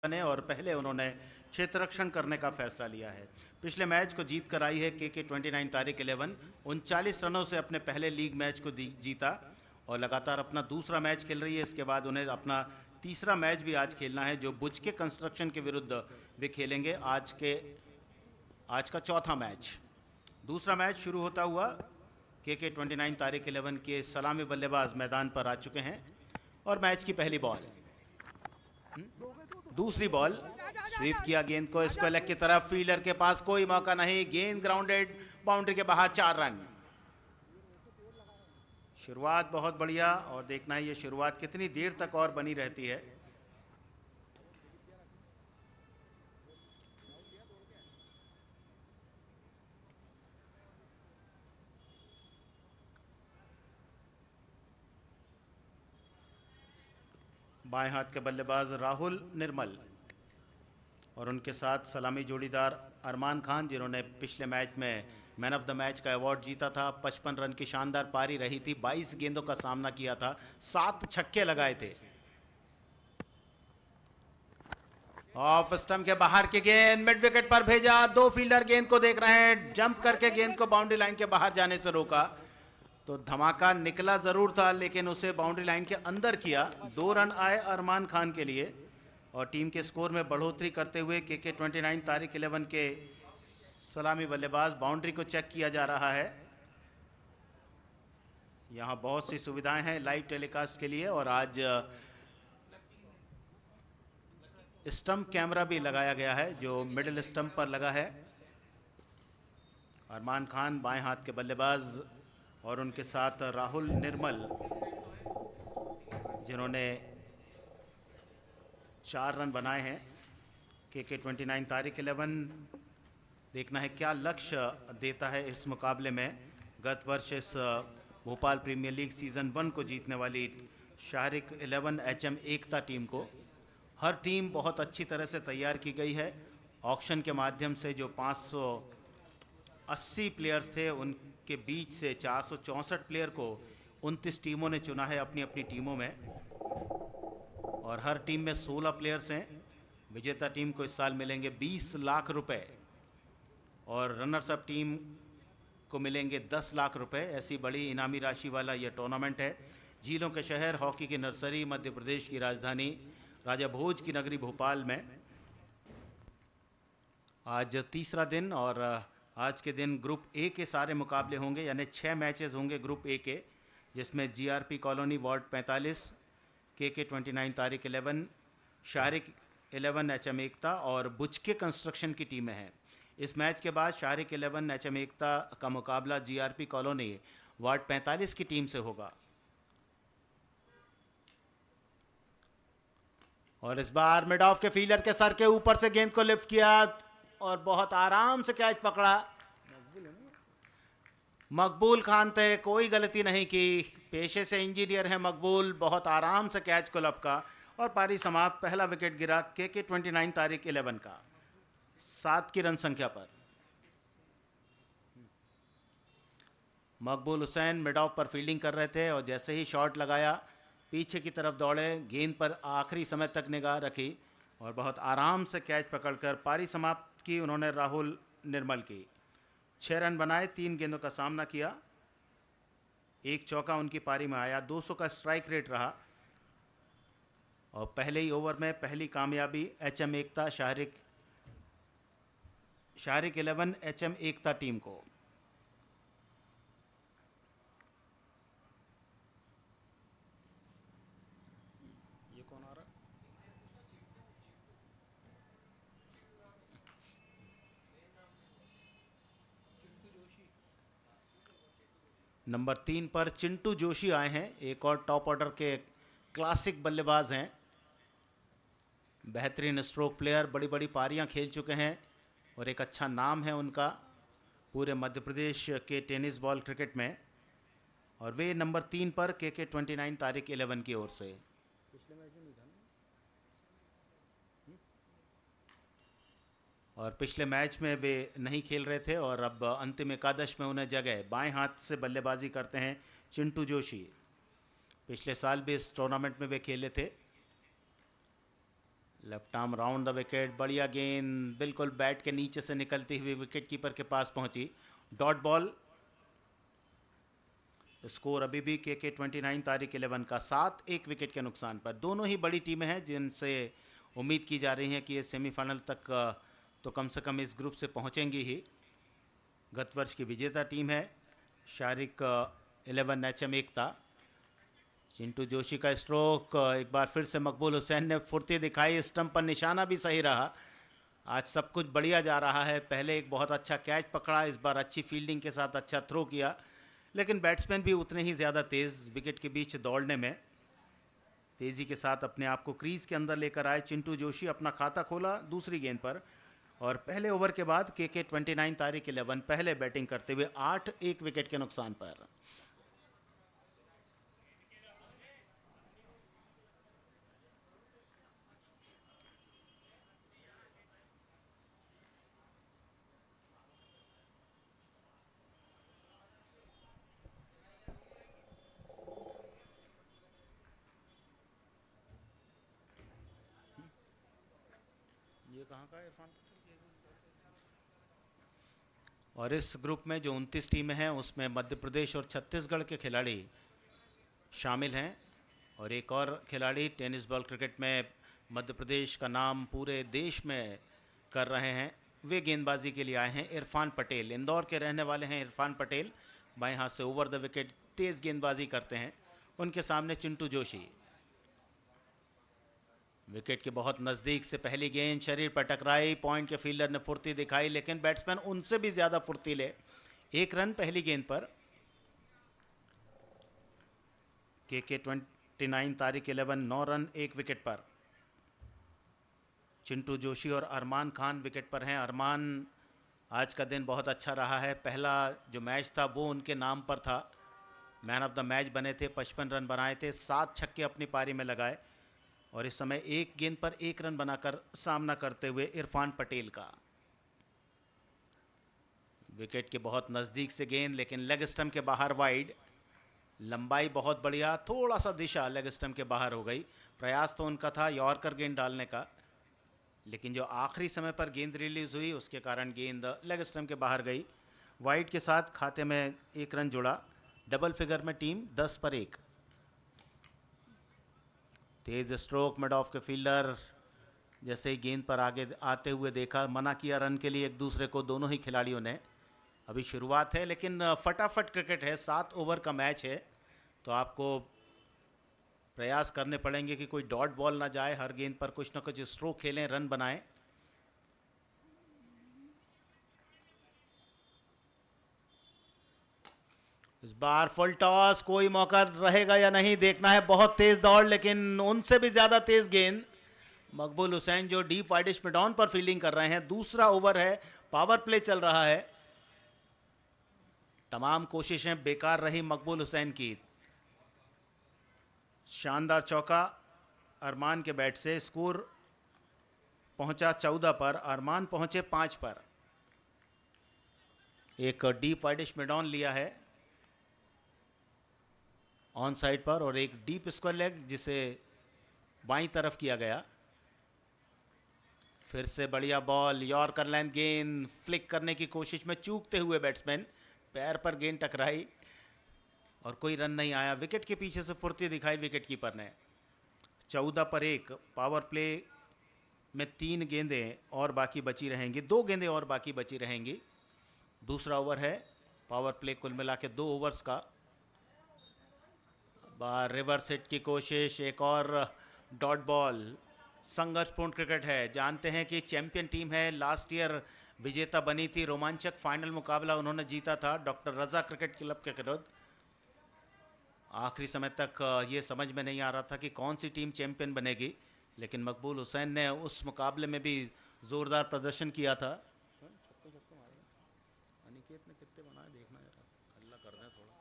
बने और पहले उन्होंने क्षेत्र रक्षण करने का फैसला लिया है। पिछले मैच को जीत कर आई है के 29 तारिक 11 39 रनों से अपने पहले लीग मैच को जीता और लगातार अपना दूसरा मैच खेल रही है। इसके बाद उन्हें अपना तीसरा मैच भी आज खेलना है जो बुच के कंस्ट्रक्शन के विरुद्ध वे खेलेंगे। आज का चौथा मैच। दूसरा मैच शुरू होता हुआ के 29 तारिक 11 के सलामी बल्लेबाज मैदान पर आ चुके हैं और मैच की पहली बॉल, दूसरी बॉल, स्वीप किया गेंद को स्क्वायर लेग की तरफ, फील्डर के पास कोई मौका नहीं, गेंद ग्राउंडेड, बाउंड्री के बाहर, 4 रन। शुरुआत बहुत बढ़िया और देखना है ये शुरुआत कितनी देर तक और बनी रहती है। बाएं हाथ के बल्लेबाज राहुल निर्मल और उनके साथ सलामी जोड़ीदार अरमान खान, जिन्होंने पिछले मैच में मैन ऑफ द मैच का अवार्ड जीता था। 55 रन की शानदार पारी रही थी, 22 गेंदों का सामना किया था, 7 छक्के लगाए थे। ऑफ स्टंप के बाहर की गेंद मिड विकेट पर भेजा, 2 फील्डर गेंद को देख रहे हैं, जंप करके गेंद को बाउंड्री लाइन के बाहर जाने से रोका। तो धमाका निकला जरूर था लेकिन उसे बाउंड्री लाइन के अंदर किया। 2 रन आए अरमान खान के लिए और टीम के स्कोर में बढ़ोतरी करते हुए के 29 तारिक 11 के सलामी बल्लेबाज, बाउंड्री को चेक किया जा रहा है। यहां बहुत सी सुविधाएं हैं लाइव टेलीकास्ट के लिए और आज स्टंप कैमरा भी लगाया गया है जो मिडिल स्टंप पर लगा है। अरमान खान बाएं हाथ के बल्लेबाज और उनके साथ राहुल निर्मल, जिन्होंने 4 रन बनाए हैं। के 29 तारिक 11 देखना है क्या लक्ष्य देता है इस मुकाबले में। गत वर्ष इस भोपाल प्रीमियर लीग सीज़न 1 को जीतने वाली शाहरिक 11 HM एकता टीम को हर टीम बहुत अच्छी तरह से तैयार की गई है। ऑक्शन के माध्यम से जो 580 प्लेयर्स थे उनके बीच से 464 प्लेयर को 29 टीमों ने चुना है अपनी अपनी टीमों में और हर टीम में 16 प्लेयर्स हैं। विजेता टीम को इस साल मिलेंगे 20 लाख रुपए और रनर्स अप टीम को मिलेंगे 10 लाख रुपए। ऐसी बड़ी इनामी राशि वाला यह टूर्नामेंट है। झीलों के शहर, हॉकी की नर्सरी, मध्य प्रदेश की राजधानी, राजा भोज की नगरी भोपाल में आज तीसरा दिन और आज के दिन ग्रुप ए के सारे मुकाबले होंगे, यानी 6 मैचेस होंगे ग्रुप ए के, जिसमें GRP कॉलोनी वार्ड 45, के 29 तारिक 11, शाहरिक 11 HM एकता और बुचके कंस्ट्रक्शन की टीमें हैं। इस मैच के बाद शाहरिक 11 HM एकता का मुकाबला GRP कॉलोनी वार्ड 45 की टीम से होगा। और इस बार मिड ऑफ के फील्डर के सर के ऊपर से गेंद को लिफ्ट किया और बहुत आराम से कैच पकड़ा। मकबूल खान थे, कोई गलती नहीं की, पेशे से इंजीनियर हैं मकबूल, बहुत आराम से कैच को लपका और पारी समाप्त। पहला विकेट गिरा के 29 तारिक 11 का 7 की रन संख्या पर। मकबूल हुसैन मिड ऑफ पर फील्डिंग कर रहे थे और जैसे ही शॉट लगाया पीछे की तरफ दौड़े, गेंद पर आखिरी समय तक निगाह रखी और बहुत आराम से कैच पकड़कर पारी समाप्त की उन्होंने राहुल निर्मल की। 6 रन बनाए, 3 गेंदों का सामना किया, 1 चौका उनकी पारी में आया, 200 का स्ट्राइक रेट रहा और पहले ही ओवर में पहली कामयाबी HM एकता शाहरिक 11 HM एकता टीम को। ये कौन आ रहा है? नंबर 3 पर चिंटू जोशी आए हैं, एक और टॉप ऑर्डर के क्लासिक बल्लेबाज हैं, बेहतरीन स्ट्रोक प्लेयर, बड़ी बड़ी पारियां खेल चुके हैं और एक अच्छा नाम है उनका पूरे मध्य प्रदेश के टेनिस बॉल क्रिकेट में। और वे नंबर 3 पर के 29 तारिक 11 की ओर से। और पिछले मैच में वे नहीं खेल रहे थे और अब अंतिम एकादश में उन्हें जगह। बाएं हाथ से बल्लेबाजी करते हैं चिंटू जोशी, पिछले साल भी इस टूर्नामेंट में वे खेले थे। Left arm round the wicket, बढ़िया गेंद बिल्कुल बैट के नीचे से निकलती हुई विकेट कीपर के पास पहुंची, डॉट बॉल। स्कोर अभी भी के 29 तारीख 11 का 7-1 विकेट के नुकसान पर। दोनों ही बड़ी टीमें हैं जिनसे उम्मीद की जा रही है कि ये सेमीफाइनल तक तो कम से कम इस ग्रुप से पहुंचेंगी ही। गत वर्ष की विजेता टीम है शारिक 11 HM एकता। चिंटू जोशी का स्ट्रोक, एक बार फिर से मकबूल हुसैन ने फुर्ती दिखाई, स्टंप पर निशाना भी सही रहा। आज सब कुछ बढ़िया जा रहा है। पहले एक बहुत अच्छा कैच पकड़ा, इस बार अच्छी फील्डिंग के साथ अच्छा थ्रो किया, लेकिन बैट्समैन भी उतने ही ज़्यादा तेज़ विकेट के बीच दौड़ने में। तेज़ी के साथ अपने आप को क्रीज के अंदर लेकर आए चिंटू जोशी, अपना खाता खोला दूसरी गेंद पर, और पहले ओवर के बाद के 29 तारीख 11 पहले बैटिंग करते हुए 8-1 विकेट के नुकसान पर। ये कहाँ का है इरफान? और इस ग्रुप में जो 29 टीमें हैं उसमें मध्य प्रदेश और छत्तीसगढ़ के खिलाड़ी शामिल हैं, और एक और खिलाड़ी टेनिस बॉल क्रिकेट में मध्य प्रदेश का नाम पूरे देश में कर रहे हैं, वे गेंदबाजी के लिए आए हैं। इरफान पटेल, इंदौर के रहने वाले हैं इरफान पटेल, बाएं हाथ से ओवर द विकेट तेज़ गेंदबाजी करते हैं। उनके सामने चिंटू जोशी। विकेट के बहुत नज़दीक से पहली गेंद शरीर पर टकराई, पॉइंट के फील्डर ने फुर्ती दिखाई, लेकिन बैट्समैन उनसे भी ज़्यादा फुर्तीले। 1 रन पहली गेंद पर। के 29 तारीख 11 9 रन 1 विकेट पर। चिंटू जोशी और अरमान खान विकेट पर हैं। अरमान, आज का दिन बहुत अच्छा रहा है। पहला जो मैच था वो उनके नाम पर था, मैन ऑफ द मैच बने थे, 55 रन बनाए थे, 7 छक्के अपनी पारी में लगाए, और इस समय 1 गेंद पर 1 रन बनाकर सामना करते हुए इरफान पटेल का। विकेट के बहुत नज़दीक से गेंद, लेकिन लेग स्टंप के बाहर वाइड। लंबाई बहुत बढ़िया, थोड़ा सा दिशा लेग स्टंप के बाहर हो गई। प्रयास तो उनका था यॉर्कर गेंद डालने का, लेकिन जो आखिरी समय पर गेंद रिलीज हुई उसके कारण गेंद लेग स्टंप के बाहर गई। वाइड के साथ खाते में 1 रन जुड़ा। डबल फिगर में टीम 10 पर 1। तेज स्ट्रोक, मिड ऑफ के फील्डर जैसे ही गेंद पर आगे आते हुए देखा, मना किया रन के लिए एक दूसरे को, दोनों ही खिलाड़ियों ने। अभी शुरुआत है, लेकिन फटाफट क्रिकेट है, 7 ओवर का मैच है, तो आपको प्रयास करने पड़ेंगे कि कोई डॉट बॉल ना जाए, हर गेंद पर कुछ ना कुछ स्ट्रोक खेलें, रन बनाएं। इस बार फुल टॉस, कोई मौका रहेगा या नहीं देखना है। बहुत तेज दौड़, लेकिन उनसे भी ज्यादा तेज गेंद। मकबूल हुसैन जो डीप वाइडिश में डाउन पर फील्डिंग कर रहे हैं। दूसरा ओवर है, पावर प्ले चल रहा है। तमाम कोशिशें बेकार रही मकबूल हुसैन की। शानदार चौका अरमान के बैट से। स्कोर पहुंचा 14 पर, अरमान पहुंचे 5 पर। एक डीप वाइडिश में डाउन लिया है ऑन साइड पर, और एक डीप स्क्वायर लेग जिसे बाईं तरफ किया गया। फिर से बढ़िया बॉल, यॉर्कर लेंथ गेंद, फ्लिक करने की कोशिश में चूकते हुए बैट्समैन, पैर पर गेंद टकराई और कोई रन नहीं आया। विकेट के पीछे से फुर्ती दिखाई विकेट कीपर ने। 14 पर 1। पावर प्ले में 3 गेंदें और बाकी बची रहेंगी, 2 गेंदें और बाकी बची रहेंगी। दूसरा ओवर है पावर प्ले कुल मिला के 2 ओवर्स का। बार रिवर्स हिट की कोशिश, एक और डॉट बॉल। संघर्षपूर्ण क्रिकेट है, जानते हैं कि चैंपियन टीम है, लास्ट ईयर विजेता बनी थी, रोमांचक फाइनल मुकाबला उन्होंने जीता था डॉक्टर रजा क्रिकेट क्लब के विरुद्ध। आखिरी समय तक ये समझ में नहीं आ रहा था कि कौन सी टीम चैंपियन बनेगी, लेकिन मकबूल हुसैन ने उस मुकाबले में भी जोरदार प्रदर्शन किया था। अनिकेत ने कितने बनाए देखना जरा, अल्लाह कर दें थोड़ा।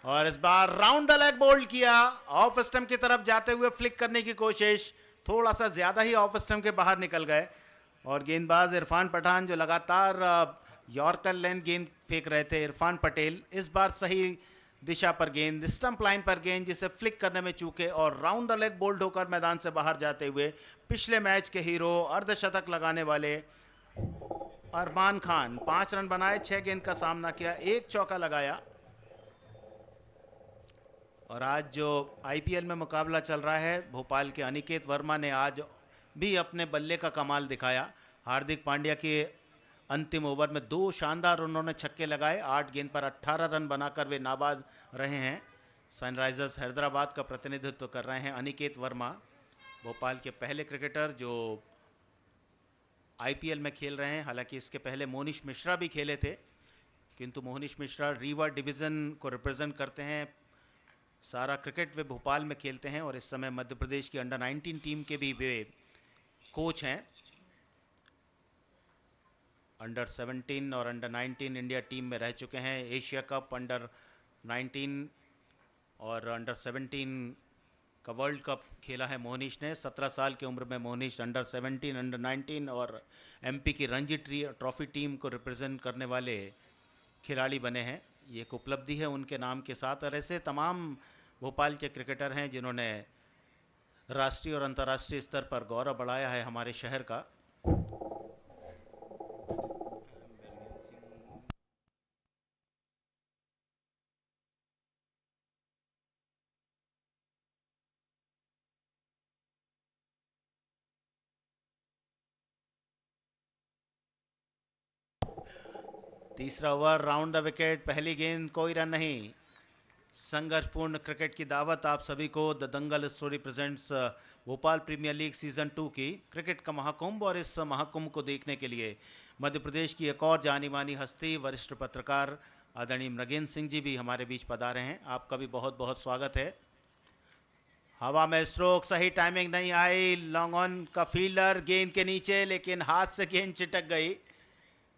और इस बार राउंड द लेग बोल्ड किया, ऑफ स्टंप की तरफ जाते हुए फ्लिक करने की कोशिश, थोड़ा सा ज्यादा ही ऑफ स्टंप के बाहर निकल गए। और गेंदबाज इरफान पठान जो लगातार यॉर्कर लेंथ गेंद फेंक रहे थे, इरफान पटेल इस बार सही दिशा पर गेंद, स्टंप लाइन पर गेंद जिसे फ्लिक करने में चूके और राउंड द लेग बोल्ड होकर मैदान से बाहर जाते हुए पिछले मैच के हीरो अर्धशतक लगाने वाले अरमान खान 5 रन बनाए, 6 गेंद का सामना किया, एक चौका लगाया। और आज जो आईपीएल में मुकाबला चल रहा है, भोपाल के अनिकेत वर्मा ने आज भी अपने बल्ले का कमाल दिखाया। हार्दिक पांड्या के अंतिम ओवर में 2 शानदार उन्होंने छक्के लगाए, 8 गेंद पर 18 रन बनाकर वे नाबाद रहे हैं। सनराइजर्स हैदराबाद का प्रतिनिधित्व कर रहे हैं अनिकेत वर्मा, भोपाल के पहले क्रिकेटर जो आईपीएल में खेल रहे हैं। हालांकि इसके पहले मोनीश मिश्रा भी खेले थे, किंतु मोनीश मिश्रा रीवा डिवीज़न को रिप्रेजेंट करते हैं। सारा क्रिकेट वे भोपाल में खेलते हैं और इस समय मध्य प्रदेश की अंडर 19 टीम के भी वे कोच हैं। अंडर 17 और अंडर 19 इंडिया टीम में रह चुके हैं। एशिया कप, अंडर 19 और अंडर 17 का वर्ल्ड कप खेला है मोहनीश ने। 17 साल की उम्र में मोहनीश अंडर 17, अंडर 19 और एमपी की रणजी ट्रॉफी टीम को रिप्रेजेंट करने वाले खिलाड़ी बने हैं। ये एक उपलब्धि है उनके नाम के साथ। और ऐसे तमाम भोपाल के क्रिकेटर हैं जिन्होंने राष्ट्रीय और अंतर्राष्ट्रीय स्तर पर गौरव बढ़ाया है हमारे शहर का। तीसरा ओवर, राउंड द विकेट, पहली गेंद, कोई रन नहीं। संघर्षपूर्ण क्रिकेट की दावत आप सभी को the Dangal story presents Bhopal premier league season 2 की क्रिकेट का महाकुंभ। और इस महाकुंभ को देखने के लिए मध्य प्रदेश की एक और जानी मानी हस्ती, वरिष्ठ पत्रकार आदरणीय मृगेंद्र सिंह जी भी हमारे बीच पधारे हैं। आपका भी बहुत बहुत स्वागत है। हवा में स्ट्रोक, सही टाइमिंग नहीं आई, लॉन्ग ऑन का फील्डर गेंद के नीचे, लेकिन हाथ से गेंद चिटक गई।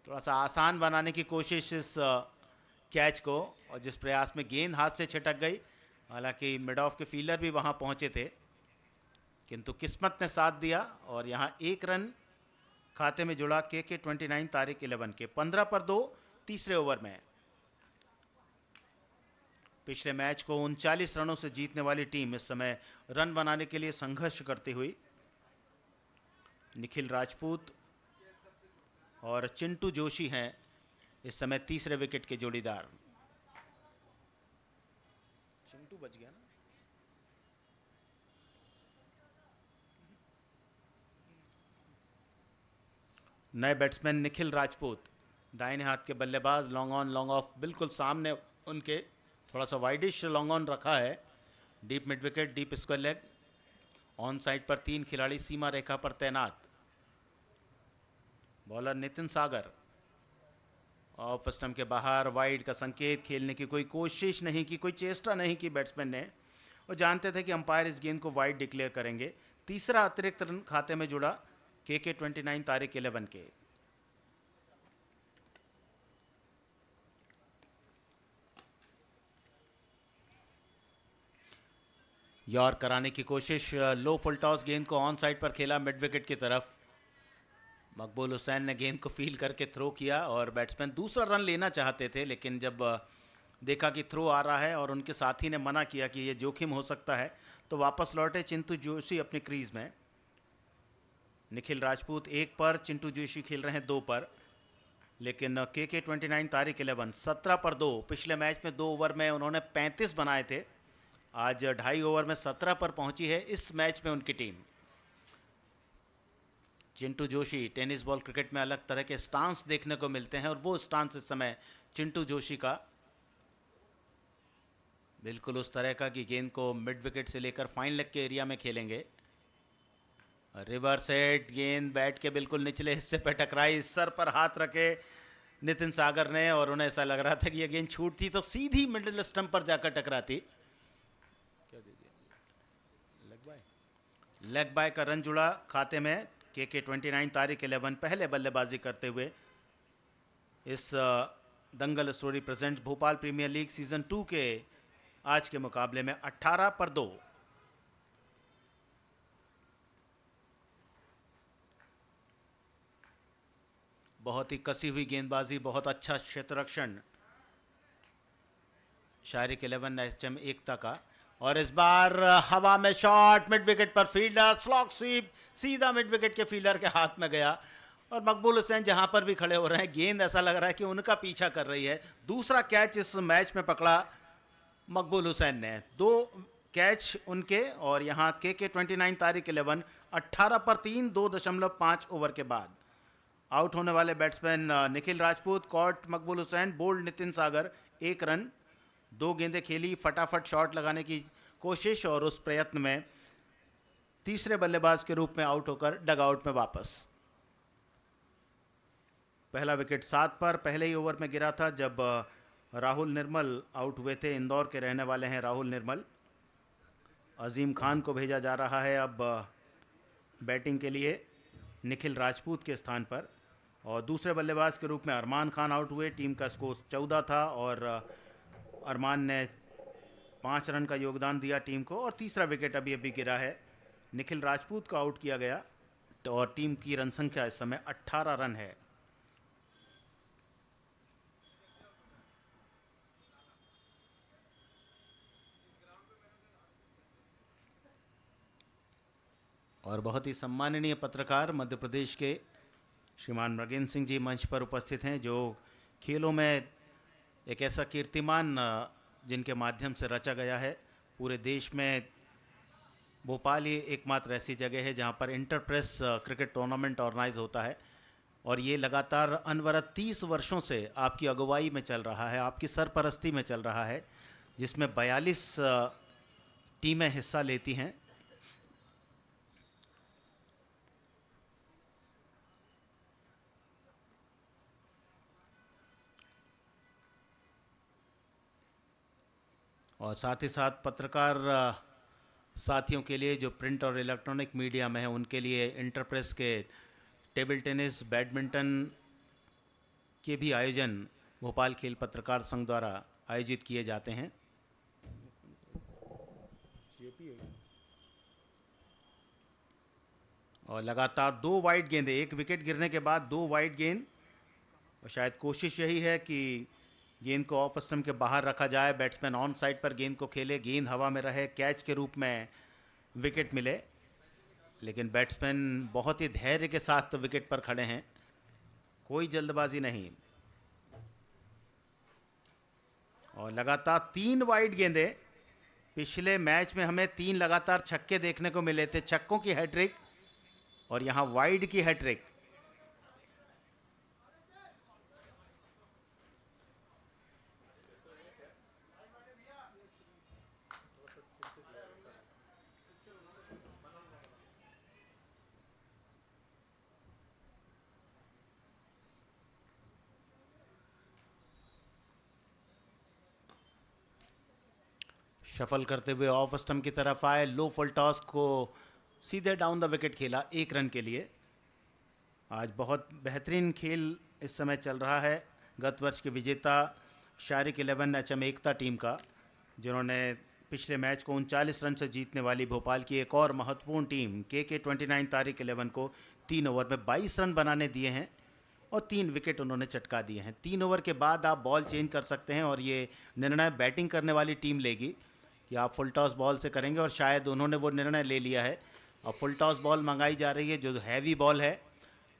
थोड़ा सा आसान बनाने की कोशिश इस कैच को, और जिस प्रयास में गेंद हाथ से छिटक गई। हालांकि मिड ऑफ के फील्डर भी वहां पहुंचे थे, किंतु किस्मत ने साथ दिया और यहां एक रन खाते में जुड़ा के 29 तारीख 11 के 15 पर 2 तीसरे ओवर में। पिछले मैच को 39 रनों से जीतने वाली टीम इस समय रन बनाने के लिए संघर्ष करती हुई निखिल राजपूत और चिंटू जोशी हैं इस समय तीसरे विकेट के जोड़ीदार। चिंटू बच गया ना। नए बैट्समैन निखिल राजपूत, दाहिने हाथ के बल्लेबाज, लॉन्ग ऑन लॉन्ग ऑफ बिल्कुल सामने उनके, थोड़ा सा वाइडिश लॉन्ग ऑन रखा है। Deep mid wicket, deep square leg, on side पर 3 खिलाड़ी सीमा रेखा पर तैनात। बॉलर नितिन सागर ऑफ स्टंप के बाहर, वाइड का संकेत, खेलने की कोई कोशिश नहीं की, कोई चेष्टा नहीं की बैट्समैन ने, और जानते थे कि अंपायर इस गेंद को वाइड डिक्लेयर करेंगे। तीसरा अतिरिक्त रन खाते में जुड़ा के 29 तारीख 11 के। यॉर्क कराने की कोशिश, लो फुल टॉस गेंद को ऑन साइड पर खेला मिड विकेट की तरफ। मकबूल हुसैन ने गेंद को फील करके थ्रो किया और बैट्समैन दूसरा रन लेना चाहते थे, लेकिन जब देखा कि थ्रो आ रहा है और उनके साथी ने मना किया कि ये जोखिम हो सकता है, तो वापस लौटे चिंटू जोशी अपनी क्रीज में। निखिल राजपूत 1 पर, चिंटू जोशी खेल रहे हैं 2 पर, लेकिन के 29 तारीख 11 17 पर 2। पिछले मैच में 2 ओवर में उन्होंने 35 बनाए थे, आज 2.5 ओवर में 17 पर पहुंची है इस मैच में उनकी team. Chintu Joshi, tennis ball cricket में अलग तरह के स्टांस देखने को मिलते हैं और वो स्टांस इस समय चिंटू जोशी का बिल्कुल उस तरह का कि गेंद को मिड विकेट से लेकर फाइन लेग के एरिया में खेलेंगे। रिवर्स हेड, गेंद बैट के बिल्कुल निचले हिस्से पर टकराई, सर पर हाथ रखे नितिन सागर ने, और उन्हें ऐसा लग रहा था कि यह गेंद छूटती तो सीधी मिडिल स्टंप पर जाकर टकराती। लेग बाय का रन जुड़ा खाते में के 29 तारीख 11 पहले बल्लेबाजी करते हुए इस Dangal story presents Bhopal premier league season 2 के आज के मुकाबले में 18 पर 2। बहुत ही कसी हुई गेंदबाजी, बहुत अच्छा क्षेत्ररक्षण शारिक 11 HM एकता का। और इस बार हवा में शॉट, मिड विकेट पर फील्डर स्लॉग स्वीप सीधा मिड विकेट के फील्डर के हाथ में गया। और मकबूल हुसैन जहां पर भी खड़े हो रहे हैं, गेंद ऐसा लग रहा है कि उनका पीछा कर रही है। दूसरा कैच इस मैच में पकड़ा मकबूल हुसैन ने, 2 कैच उनके। और यहाँ के 29 तारिक 11 18 पर 3 2.5 ओवर के बाद आउट होने वाले बैट्समैन निखिल राजपूत, कॉट मकबूल हुसैन, बोल्ड नितिन सागर 1 रन। 2 गेंदें खेली, फटाफट शॉट लगाने की कोशिश और उस प्रयत्न में तीसरे बल्लेबाज के रूप में आउट होकर डगआउट में वापस। पहला विकेट 7 पर पहले ही ओवर में गिरा था जब राहुल निर्मल आउट हुए थे। इंदौर के रहने वाले हैं राहुल निर्मल। अजीम खान को भेजा जा रहा है अब बैटिंग के लिए निखिल राजपूत के स्थान पर। और दूसरे बल्लेबाज के रूप में अरमान खान आउट हुए। टीम का स्कोर 14 था और अरमान ने 5 रन का योगदान दिया टीम को। और तीसरा विकेट अभी अभी गिरा है, निखिल राजपूत को आउट किया गया। और टीम की रन संख्या इस समय 18 रन है। और बहुत ही सम्माननीय पत्रकार मध्य प्रदेश के श्रीमान मृगेंद्र सिंह जी मंच पर उपस्थित हैं, जो खेलों में एक ऐसा कीर्तिमान जिनके माध्यम से रचा गया है। पूरे देश में भोपाल ही एकमात्र ऐसी जगह है जहां पर इंटरप्रेस क्रिकेट टूर्नामेंट ऑर्गेनाइज होता है। और ये लगातार अनवरत 30 वर्षों से आपकी अगुवाई में चल रहा है, आपकी सरपरस्ती में चल रहा है, जिसमें 42 टीमें हिस्सा लेती हैं। और साथ ही साथ पत्रकार साथियों के लिए जो प्रिंट और इलेक्ट्रॉनिक मीडिया में है, उनके लिए इंटरप्रेस के टेबल टेनिस, बैडमिंटन के भी आयोजन भोपाल खेल पत्रकार संघ द्वारा आयोजित किए जाते हैं। और लगातार 2 वाइड गेंदें, 1 विकेट गिरने के बाद 2 वाइड गेंद। और शायद कोशिश यही है कि गेंद को ऑफ स्टंप के बाहर रखा जाए, बैट्समैन ऑन साइड पर गेंद को खेले, गेंद हवा में रहे, कैच के रूप में विकेट मिले। लेकिन बैट्समैन बहुत ही धैर्य के साथ विकेट पर खड़े हैं, कोई जल्दबाजी नहीं। और लगातार 3 वाइड गेंदें। पिछले मैच में हमें 3 लगातार छक्के देखने को मिले थे, छक्कों की हैट्रिक, और यहाँ वाइड की हैट्रिक। शफल करते हुए ऑफ स्टंप की तरफ आए, लो फुल टॉस को सीधे डाउन द विकेट खेला 1 रन के लिए। आज बहुत बेहतरीन खेल इस समय चल रहा है गत वर्ष के विजेता शारिक 11 HM एकता टीम का, जिन्होंने पिछले मैच को 39 रन से जीतने वाली भोपाल की एक और महत्वपूर्ण टीम के 29 तारिक 11 को 3 ओवर में 22 रन बनाने दिए हैं और 3 विकेट उन्होंने चटका दिए हैं। 3 ओवर के बाद आप बॉल चेंज कर सकते हैं और ये निर्णय बैटिंग करने वाली टीम लेगी कि आप फुल टॉस बॉल से करेंगे। और शायद उन्होंने वो निर्णय ले लिया है। अब फुल टॉस बॉल मंगाई जा रही है जो हैवी बॉल है,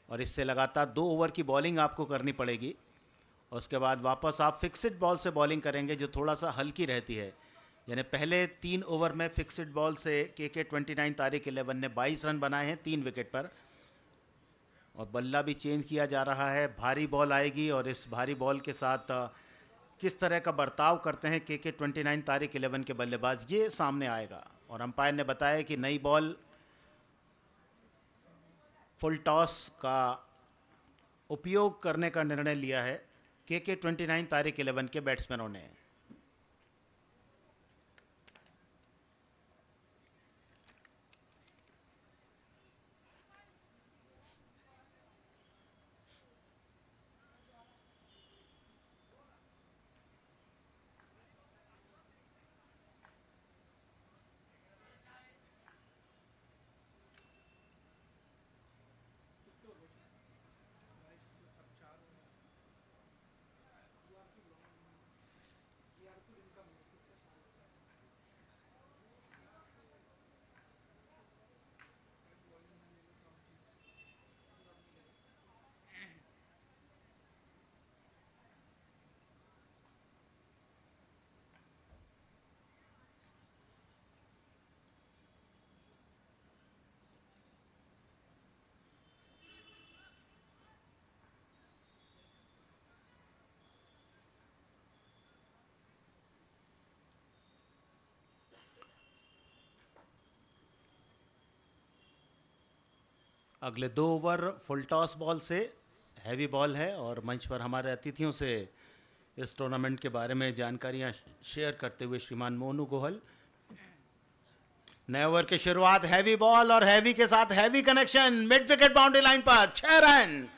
और इससे लगातार 2 ओवर की बॉलिंग आपको करनी पड़ेगी। उसके बाद वापस आप फिक्स्ड बॉल से बॉलिंग करेंगे जो थोड़ा सा हल्की रहती है। यानी पहले 3 ओवर में फिक्स्ड बॉल से के 29 तारिक 11 ने 22 रन बनाए हैं 3 विकेट पर। और बल्ला भी चेंज किया जा रहा है, भारी बॉल आएगी और इस भारी बॉल के साथ किस तरह का बर्ताव करते हैं के 29 तारिक 11 के बल्लेबाज, ये सामने आएगा। और अंपायर ने बताया कि नई बॉल फुल टॉस का उपयोग करने का निर्णय लिया है के 29 तारिक 11 के बैट्समैनों ने। अगले 2 ओवर फुल टॉस बॉल से हैवी बॉल है और मंच पर हमारे अतिथियों से इस टूर्नामेंट के बारे में जानकारियां शेयर करते हुए श्रीमान मोनू गोहल। नए ओवर की शुरुआत, हैवी बॉल और हैवी के साथ heavy connection, mid wicket boundary line पर 6 रन।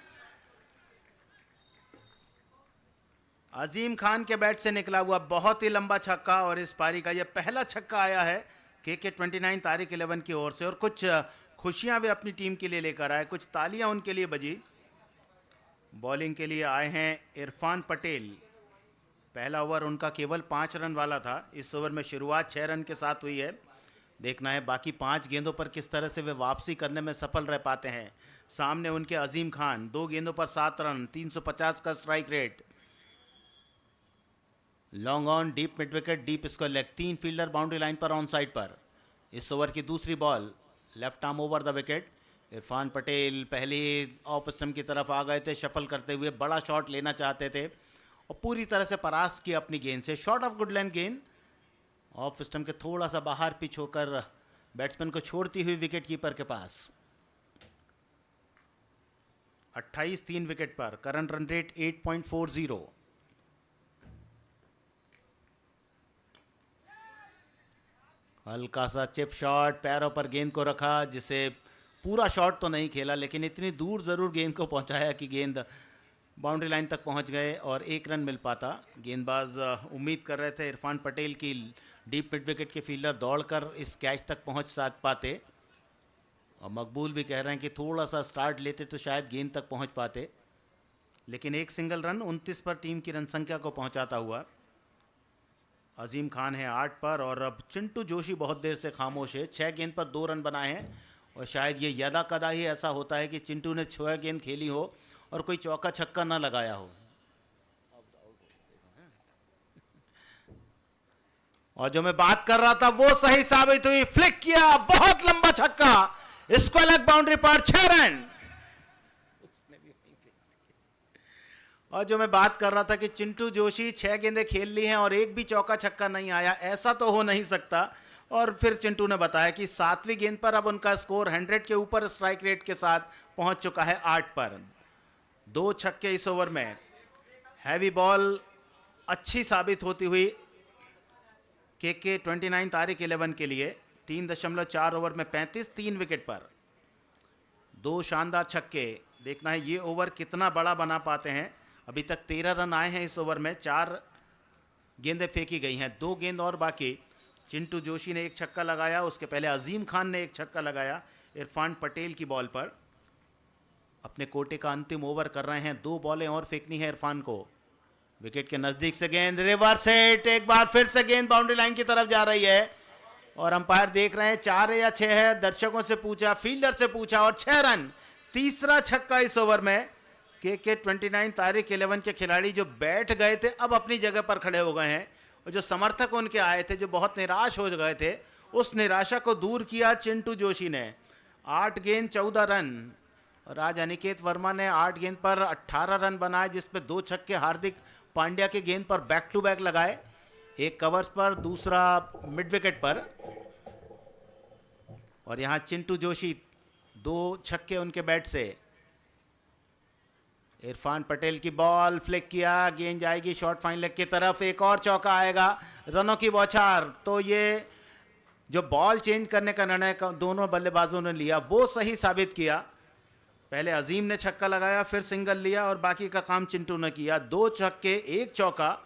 अजीम खान के बैट से निकला हुआ बहुत ही लंबा छक्का और इस पारी का यह पहला छक्का आया है के 29 तारिक 11 की ओर से और कुछ खुशियां वे अपनी टीम के लिए लेकर आए, कुछ तालियां उनके लिए बजी। बॉलिंग के लिए आए हैं इरफान पटेल। पहला ओवर उनका केवल 5 रन वाला था। इस ओवर में शुरुआत 6 रन के साथ हुई है। देखना है बाकी 5 गेंदों पर किस तरह से वे वापसी करने में सफल रह पाते हैं। सामने उनके अजीम खान 2 गेंदों पर 7 रन, 350 का strike rate. Long on, deep mid wicket, deep square leg, 3 fielder boundary line पर ऑन साइड पर। इस ओवर की दूसरी ball, left arm over the wicket. Irfan Patel पहले ऑफ स्टंप की तरफ आ गए थे, शफल करते हुए बड़ा शॉट लेना चाहते थे और पूरी तरह से परास्त किया अपनी गेंद से। शॉट ऑफ गुड लेंथ गेंद, ऑफ स्टंप के थोड़ा सा बाहर पिच होकर बैट्समैन को छोड़ती हुई विकेट कीपर के पास। 28 3 विकेट पर, करंट रन रेट 8.40। हल्का सा चिप शॉट, पैरों पर गेंद को रखा, जिसे पूरा शॉट तो नहीं खेला लेकिन इतनी दूर ज़रूर गेंद को पहुंचाया कि गेंद बाउंड्री लाइन तक पहुंच गए और 1 रन मिल पाता। गेंदबाज उम्मीद कर रहे थे इरफान पटेल की डीप मिड विकेट के फील्डर दौड़कर इस कैच तक पहुंच पाते और मकबूल भी कह रहे हैं कि थोड़ा सा स्टार्ट लेते तो शायद गेंद तक पहुंच पाते, लेकिन एक सिंगल रन 29 पर टीम की रन संख्या को पहुंचाता हुआ। अजीम खान है 8 पर और अब चिंटू जोशी बहुत देर से खामोश है। 6 गेंद पर 2 रन बनाए हैं और शायद ये यदा कदा ही ऐसा होता है कि चिंटू ने 6 गेंद खेली हो और कोई चौका छक्का ना लगाया हो। और जो मैं बात कर रहा था वो सही साबित हुई, फ्लिक किया, बहुत लंबा छक्का, स्क्वायर लेग बाउंड्री पर 6 रन। और जो मैं बात कर रहा था कि चिंटू जोशी 6 गेंदें खेल ली हैं और एक भी चौका छक्का नहीं आया, ऐसा तो हो नहीं सकता। और फिर चिंटू ने बताया कि 7वीं गेंद पर अब उनका स्कोर 100 के ऊपर स्ट्राइक रेट के साथ पहुंच चुका है 8 पर। 2 छक्के इस ओवर में। हैवी बॉल अच्छी साबित होती हुई के 29 तारिक 11 के लिए। 3.4 ओवर में 35, 3 विकेट पर 2 शानदार छक्के। देखना है ये ओवर कितना बड़ा बना पाते हैं। अभी तक 13 रन आए हैं इस ओवर में, 4 गेंदें फेंकी गई हैं, 2 गेंद और बाकी। चिंटू जोशी ने 1 छक्का लगाया, उसके पहले अजीम खान ने 1 छक्का लगाया इरफान पटेल की बॉल पर। अपने कोटे का अंतिम ओवर कर रहे हैं, 2 बॉलें और फेंकनी है इरफान को। विकेट के नजदीक से गेंद, रिवर्स हिट, एक बार फिर से गेंद बाउंड्री लाइन की तरफ जा रही है और अंपायर देख रहे हैं 4 है या 6 है। दर्शकों से पूछा, फील्डर से पूछा और 6 रन। तीसरा छक्का इस ओवर में। के 29 तारिक 11 के खिलाड़ी जो बैठ गए थे अब अपनी जगह पर खड़े हो गए हैं और जो समर्थक उनके आए थे जो बहुत निराश हो गए थे, उस निराशा को दूर किया चिंटू जोशी ने। 8 गेंद 14 रन और आज अनिकेत वर्मा ने 8 गेंद पर 18 रन बनाए, जिसपे 2 छक्के हार्दिक पांड्या के गेंद पर बैक टू बैक लगाए, एक कवर्स पर, दूसरा मिड विकेट पर। और यहां चिंटू जोशी 2 छक्के उनके बैट से। इरफान पटेल की बॉल, फ्लिक किया, गेंद जाएगी शॉर्ट फाइन लेग की तरफ, एक और चौका आएगा, रनों की बौछार। तो ये जो बॉल चेंज करने का निर्णय दोनों बल्लेबाजों ने लिया वो सही साबित किया। पहले अजीम ने छक्का लगाया, फिर सिंगल लिया और बाकी का काम चिंटू ने किया। 2 छक्के 1 चौका,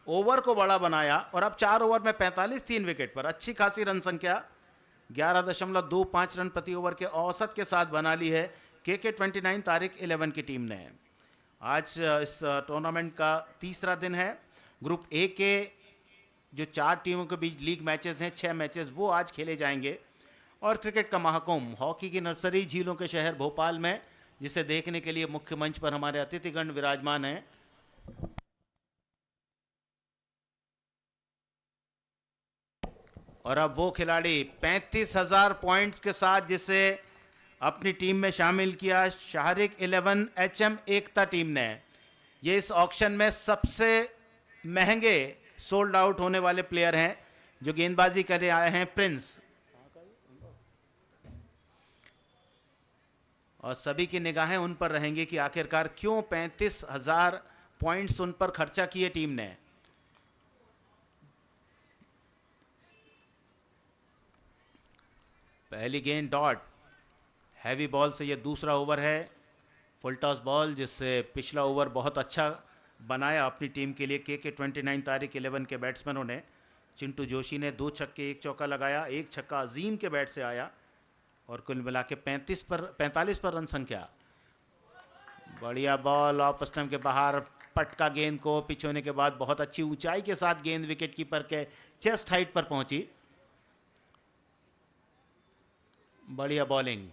ओवर को बड़ा बनाया और अब 4 ओवर में 45, 3 विकेट पर अच्छी खासी रन संख्या 11.25 रन प्रति ओवर के औसत के साथ बना ली है के 29 तारिक 11 की टीम ने। आज इस टूर्नामेंट का तीसरा दिन है। ग्रुप ए के जो 4 टीमों के बीच लीग मैचेस हैं, 6 मैचेस, वो आज खेले जाएंगे। और क्रिकेट का महाकुंभ, हॉकी की नर्सरी झीलों के शहर भोपाल में, जिसे देखने के लिए मुख्य मंच पर हमारे अतिथिगण विराजमान हैं। और अब वो खिलाड़ी 35,000 पॉइंट्स के साथ जिसे अपनी टीम में शामिल किया शाहरिक 11 HM एकता टीम ने। ये इस ऑक्शन में सबसे महंगे सोल्ड आउट होने वाले प्लेयर हैं जो गेंदबाजी करने आए हैं। प्रिंस और सभी की निगाहें उन पर रहेंगी कि आखिरकार क्यों 35,000 पॉइंट्स उन पर खर्चा किए टीम ने। पहली गेंद डॉट, हैवी बॉल से ये दूसरा ओवर है, फुल टॉस बॉल, जिससे पिछला ओवर बहुत अच्छा बनाया अपनी टीम के लिए के 29 तारिक 11 के बैट्समैनों ने। चिंटू जोशी ने 2 छक्के 1 चौका लगाया, 1 छक्का अजीम के बैट से आया और कुल मिला के 45 पर रन संख्या। बढ़िया बॉल ऑफ स्टंप के बाहर, पटका गेंद को पिच होने के बाद बहुत अच्छी ऊंचाई के साथ गेंद विकेट कीपर के चेस्ट हाइट पर पहुंची। बढ़िया बॉलिंग।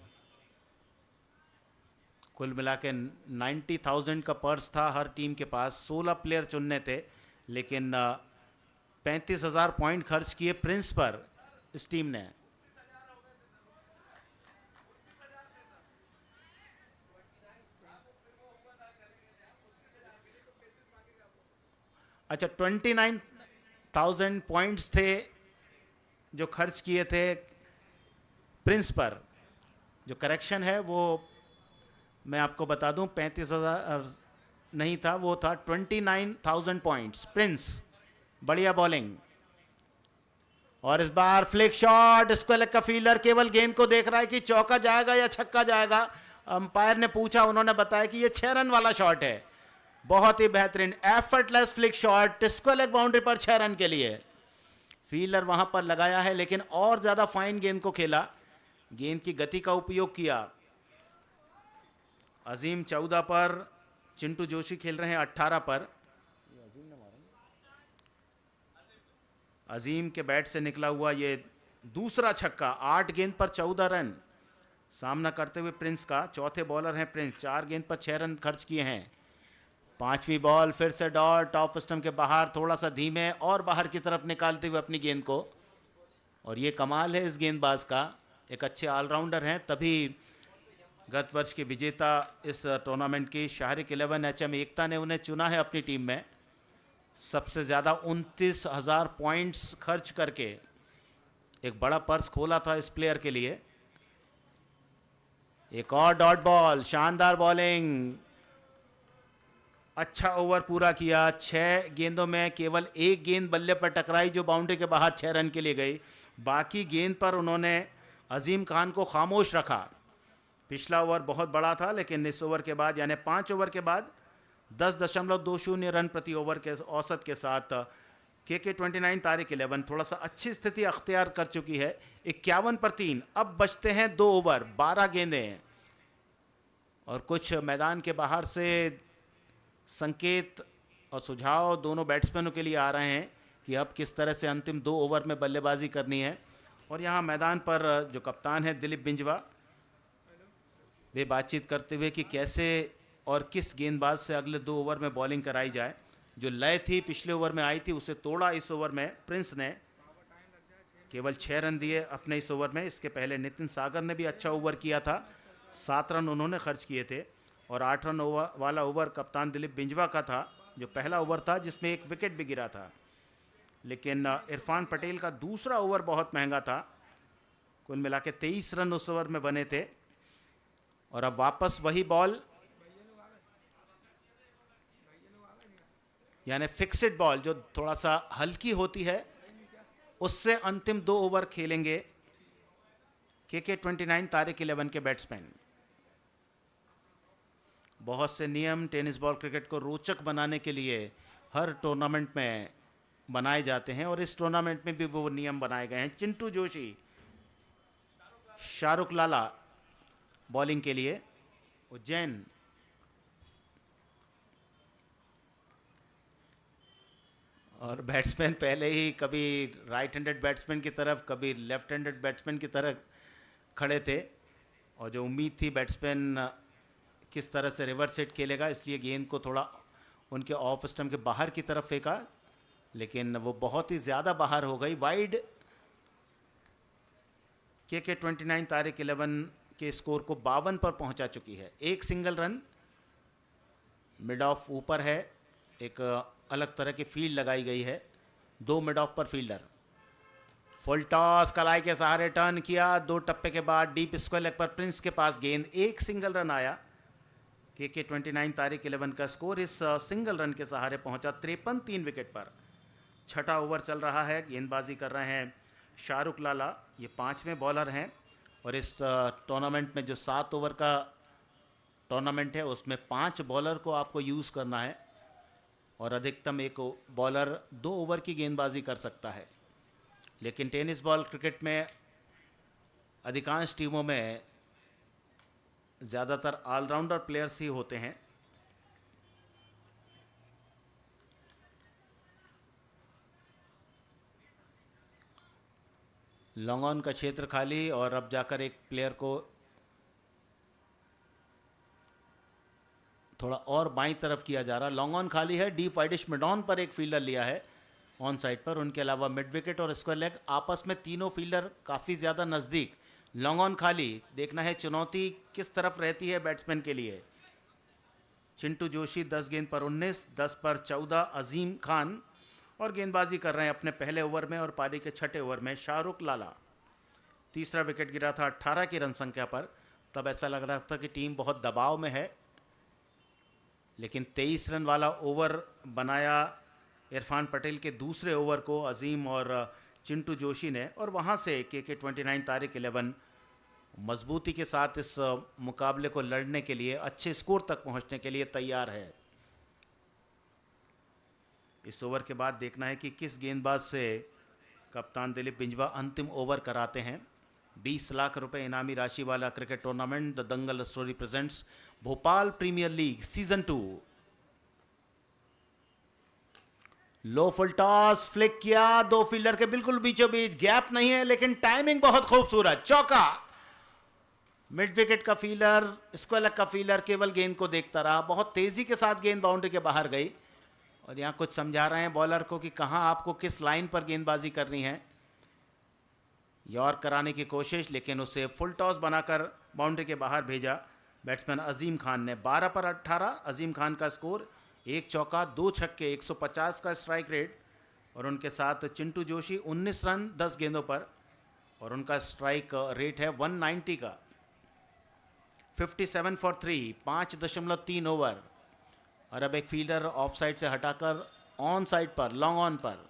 कुल मिला के 90,000 का पर्स था हर टीम के पास, 16 प्लेयर चुनने थे, लेकिन 35,000 पॉइंट खर्च किए प्रिंस पर इस टीम ने। अच्छा, 29,000 पॉइंट्स थे जो खर्च किए थे प्रिंस पर। जो करेक्शन है वो मैं आपको बता दूं, 35,000 नहीं था, वो था 29,000 पॉइंट्स प्रिंस। बढ़िया बॉलिंग और इस बार फ्लिक शॉट। इसको लेकर फील्डर केवल गेंद को देख रहा है कि चौका जाएगा या छक्का जाएगा। अंपायर ने पूछा, उन्होंने बताया कि ये 6 रन वाला शॉट है। बहुत ही बेहतरीन effortless flick shot, square leg boundary पर 6 रन के लिए। फील्डर वहां पर लगाया है, लेकिन और ज्यादा फाइन गेंद को खेला, गेंद की गति का उपयोग किया। अजीम 14 पर, चिंटू जोशी खेल रहे हैं 18 पर। अजीम के बैट से निकला हुआ ये दूसरा छक्का, 8 गेंद पर 14 रन सामना करते हुए प्रिंस का। चौथे बॉलर हैं प्रिंस, 4 गेंद पर 6 रन खर्च किए हैं। 5वीं बॉल, फिर से डॉट, ऑफ स्टंप के बाहर, थोड़ा सा धीमे और बाहर की तरफ निकालते हुए अपनी गेंद को। और ये कमाल है इस गेंदबाज का, एक अच्छे ऑलराउंडर हैं, तभी गत वर्ष के विजेता इस टूर्नामेंट की शाहरिक 11 HM एकता ने उन्हें चुना है अपनी टीम में। सबसे ज़्यादा 29,000 पॉइंट्स खर्च करके एक बड़ा पर्स खोला था इस प्लेयर के लिए। एक और डॉट बॉल, शानदार बॉलिंग, अच्छा ओवर पूरा किया। 6 गेंदों में केवल 1 गेंद बल्ले पर टकराई जो बाउंड्री के बाहर 6 रन के लिए गई। बाकी गेंद पर उन्होंने अजीम खान को खामोश रखा। पिछला ओवर बहुत बड़ा था, लेकिन इस ओवर के बाद यानी 5 ओवर के बाद 10.20 रन प्रति ओवर के औसत के साथ के 29 तारिक 11 थोड़ा सा अच्छी स्थिति अख्तियार कर चुकी है। 51 पर 3। अब बचते हैं 2 ओवर, 12 गेंदें, और कुछ मैदान के बाहर से संकेत और सुझाव दोनों बैट्समैनों के लिए आ रहे हैं कि अब किस तरह से अंतिम 2 ओवर में बल्लेबाजी करनी है। और यहाँ मैदान पर जो कप्तान है दिलीप बिंजवा, वे बातचीत करते हुए कि कैसे और किस गेंदबाज से अगले 2 ओवर में बॉलिंग कराई जाए। जो लय थी पिछले ओवर में आई थी, उसे तोड़ा इस ओवर में प्रिंस ने। केवल 6 रन दिए अपने इस ओवर में। इसके पहले नितिन सागर ने भी अच्छा ओवर किया था, 7 रन उन्होंने खर्च किए थे। और 8 रन वाला ओवर कप्तान दिलीप बिंजवा का था, जो पहला ओवर था जिसमें 1 विकेट भी गिरा था। लेकिन इरफान पटेल का दूसरा ओवर बहुत महंगा था, कुल मिला के 23 रन उस ओवर में बने थे। और अब वापस वही बॉल, यानी फिक्स्ड बॉल जो थोड़ा सा हल्की होती है, उससे अंतिम 2 ओवर खेलेंगे के 29 तारिक 11 के बैट्समैन। बहुत से नियम टेनिस बॉल क्रिकेट को रोचक बनाने के लिए हर टूर्नामेंट में बनाए जाते हैं, और इस टूर्नामेंट में भी वो नियम बनाए गए हैं। चिंटू जोशी, शाहरुख लाला बॉलिंग के लिए, उज्जैन। और बैट्समैन पहले ही कभी राइट हैंडेड बैट्समैन की तरफ, कभी लेफ्ट हैंडेड बैट्समैन की तरफ खड़े थे, और जो उम्मीद थी बैट्समैन किस तरह से रिवर्स हिट खेलेगा, इसलिए गेंद को थोड़ा उनके ऑफ स्टंप के बाहर की तरफ फेंका, लेकिन वो बहुत ही ज़्यादा बाहर हो गई, वाइड। के 29 तारिक 11 के स्कोर को 52 पर पहुंचा चुकी है। 1 सिंगल रन, मिड ऑफ ऊपर है, एक अलग तरह की फील्ड लगाई गई है, 2 मिड ऑफ पर फील्डर। फुल टॉस कलाई के सहारे टर्न किया, 2 टप्पे के बाद डीप स्क्वायर लेग पर प्रिंस के पास गेंद, एक सिंगल रन आया। के 29 तारीख 11 का स्कोर इस सिंगल रन के सहारे पहुंचा 53 3 विकेट पर। छठा ओवर चल रहा है, गेंदबाजी कर रहे हैं शाहरुख लाला, ये 5वें बॉलर हैं और इस टूर्नामेंट में जो 7 ओवर का टूर्नामेंट है उसमें 5 बॉलर को आपको यूज़ करना है और अधिकतम एक बॉलर 2 ओवर की गेंदबाजी कर सकता है। लेकिन टेनिस बॉल क्रिकेट में अधिकांश टीमों में ज़्यादातर ऑलराउंडर प्लेयर्स ही होते हैं। लॉन्ग ऑन का क्षेत्र खाली और अब जाकर एक प्लेयर को थोड़ा और बाईं तरफ किया जा रहा। लॉन्ग ऑन खाली है, डीप वाइडिश मिडॉन पर एक फील्डर लिया है ऑन साइड पर। उनके अलावा मिड विकेट और स्क्वायर लेग आपस में तीनों फील्डर काफ़ी ज़्यादा नज़दीक। लॉन्ग ऑन खाली, देखना है चुनौती किस तरफ रहती है बैट्समैन के लिए। चिंटू जोशी 10 गेंद पर 19, 10 पर 14 अजीम खान और गेंदबाजी कर रहे हैं अपने पहले ओवर में और पारी के छठे ओवर में शाहरुख लाला। तीसरा विकेट गिरा था 18 की रन संख्या पर, तब ऐसा लग रहा था कि टीम बहुत दबाव में है, लेकिन 23 रन वाला ओवर बनाया इरफान पटेल के दूसरे ओवर को अजीम और चिंटू जोशी ने और वहां से के 29 तारीख 11 मजबूती के साथ इस मुकाबले को लड़ने के लिए, अच्छे स्कोर तक पहुंचने के लिए तैयार है। इस ओवर के बाद देखना है कि किस गेंदबाज से कप्तान दिलीप बिंजवा अंतिम ओवर कराते हैं। 20 लाख रुपए इनामी राशि वाला cricket tournament the Dangal story presents Bhopal premier league season 2। लो फुल टॉस फ्लिक किया, 2 फील्डर के बिल्कुल बीचों बीच, गैप नहीं है लेकिन टाइमिंग बहुत खूबसूरत, चौका। मिड विकेट का फील्डर, स्क्वायर लेग का फील्डर केवल गेंद को देखता रहा, बहुत तेजी के साथ गेंद बाउंड्री के बाहर गई और यहां कुछ समझा रहे हैं बॉलर को कि कहां आपको किस लाइन पर गेंदबाजी करनी है। यॉर्क कराने की कोशिश, लेकिन उसे फुल टॉस बनाकर बाउंड्री के बाहर भेजा बैट्समैन अजीम खान ने। 12 पर 18 अजीम खान का स्कोर, 1 चौका 2 छक्के, 150 का स्ट्राइक रेट और उनके साथ चिंटू जोशी 19 रन 10 गेंदों पर और उनका स्ट्राइक रेट है 190 का। 57 फॉर 3, 5.3 ओवर और अब एक फील्डर ऑफ साइड से हटाकर ऑन साइड पर, लॉन्ग ऑन पर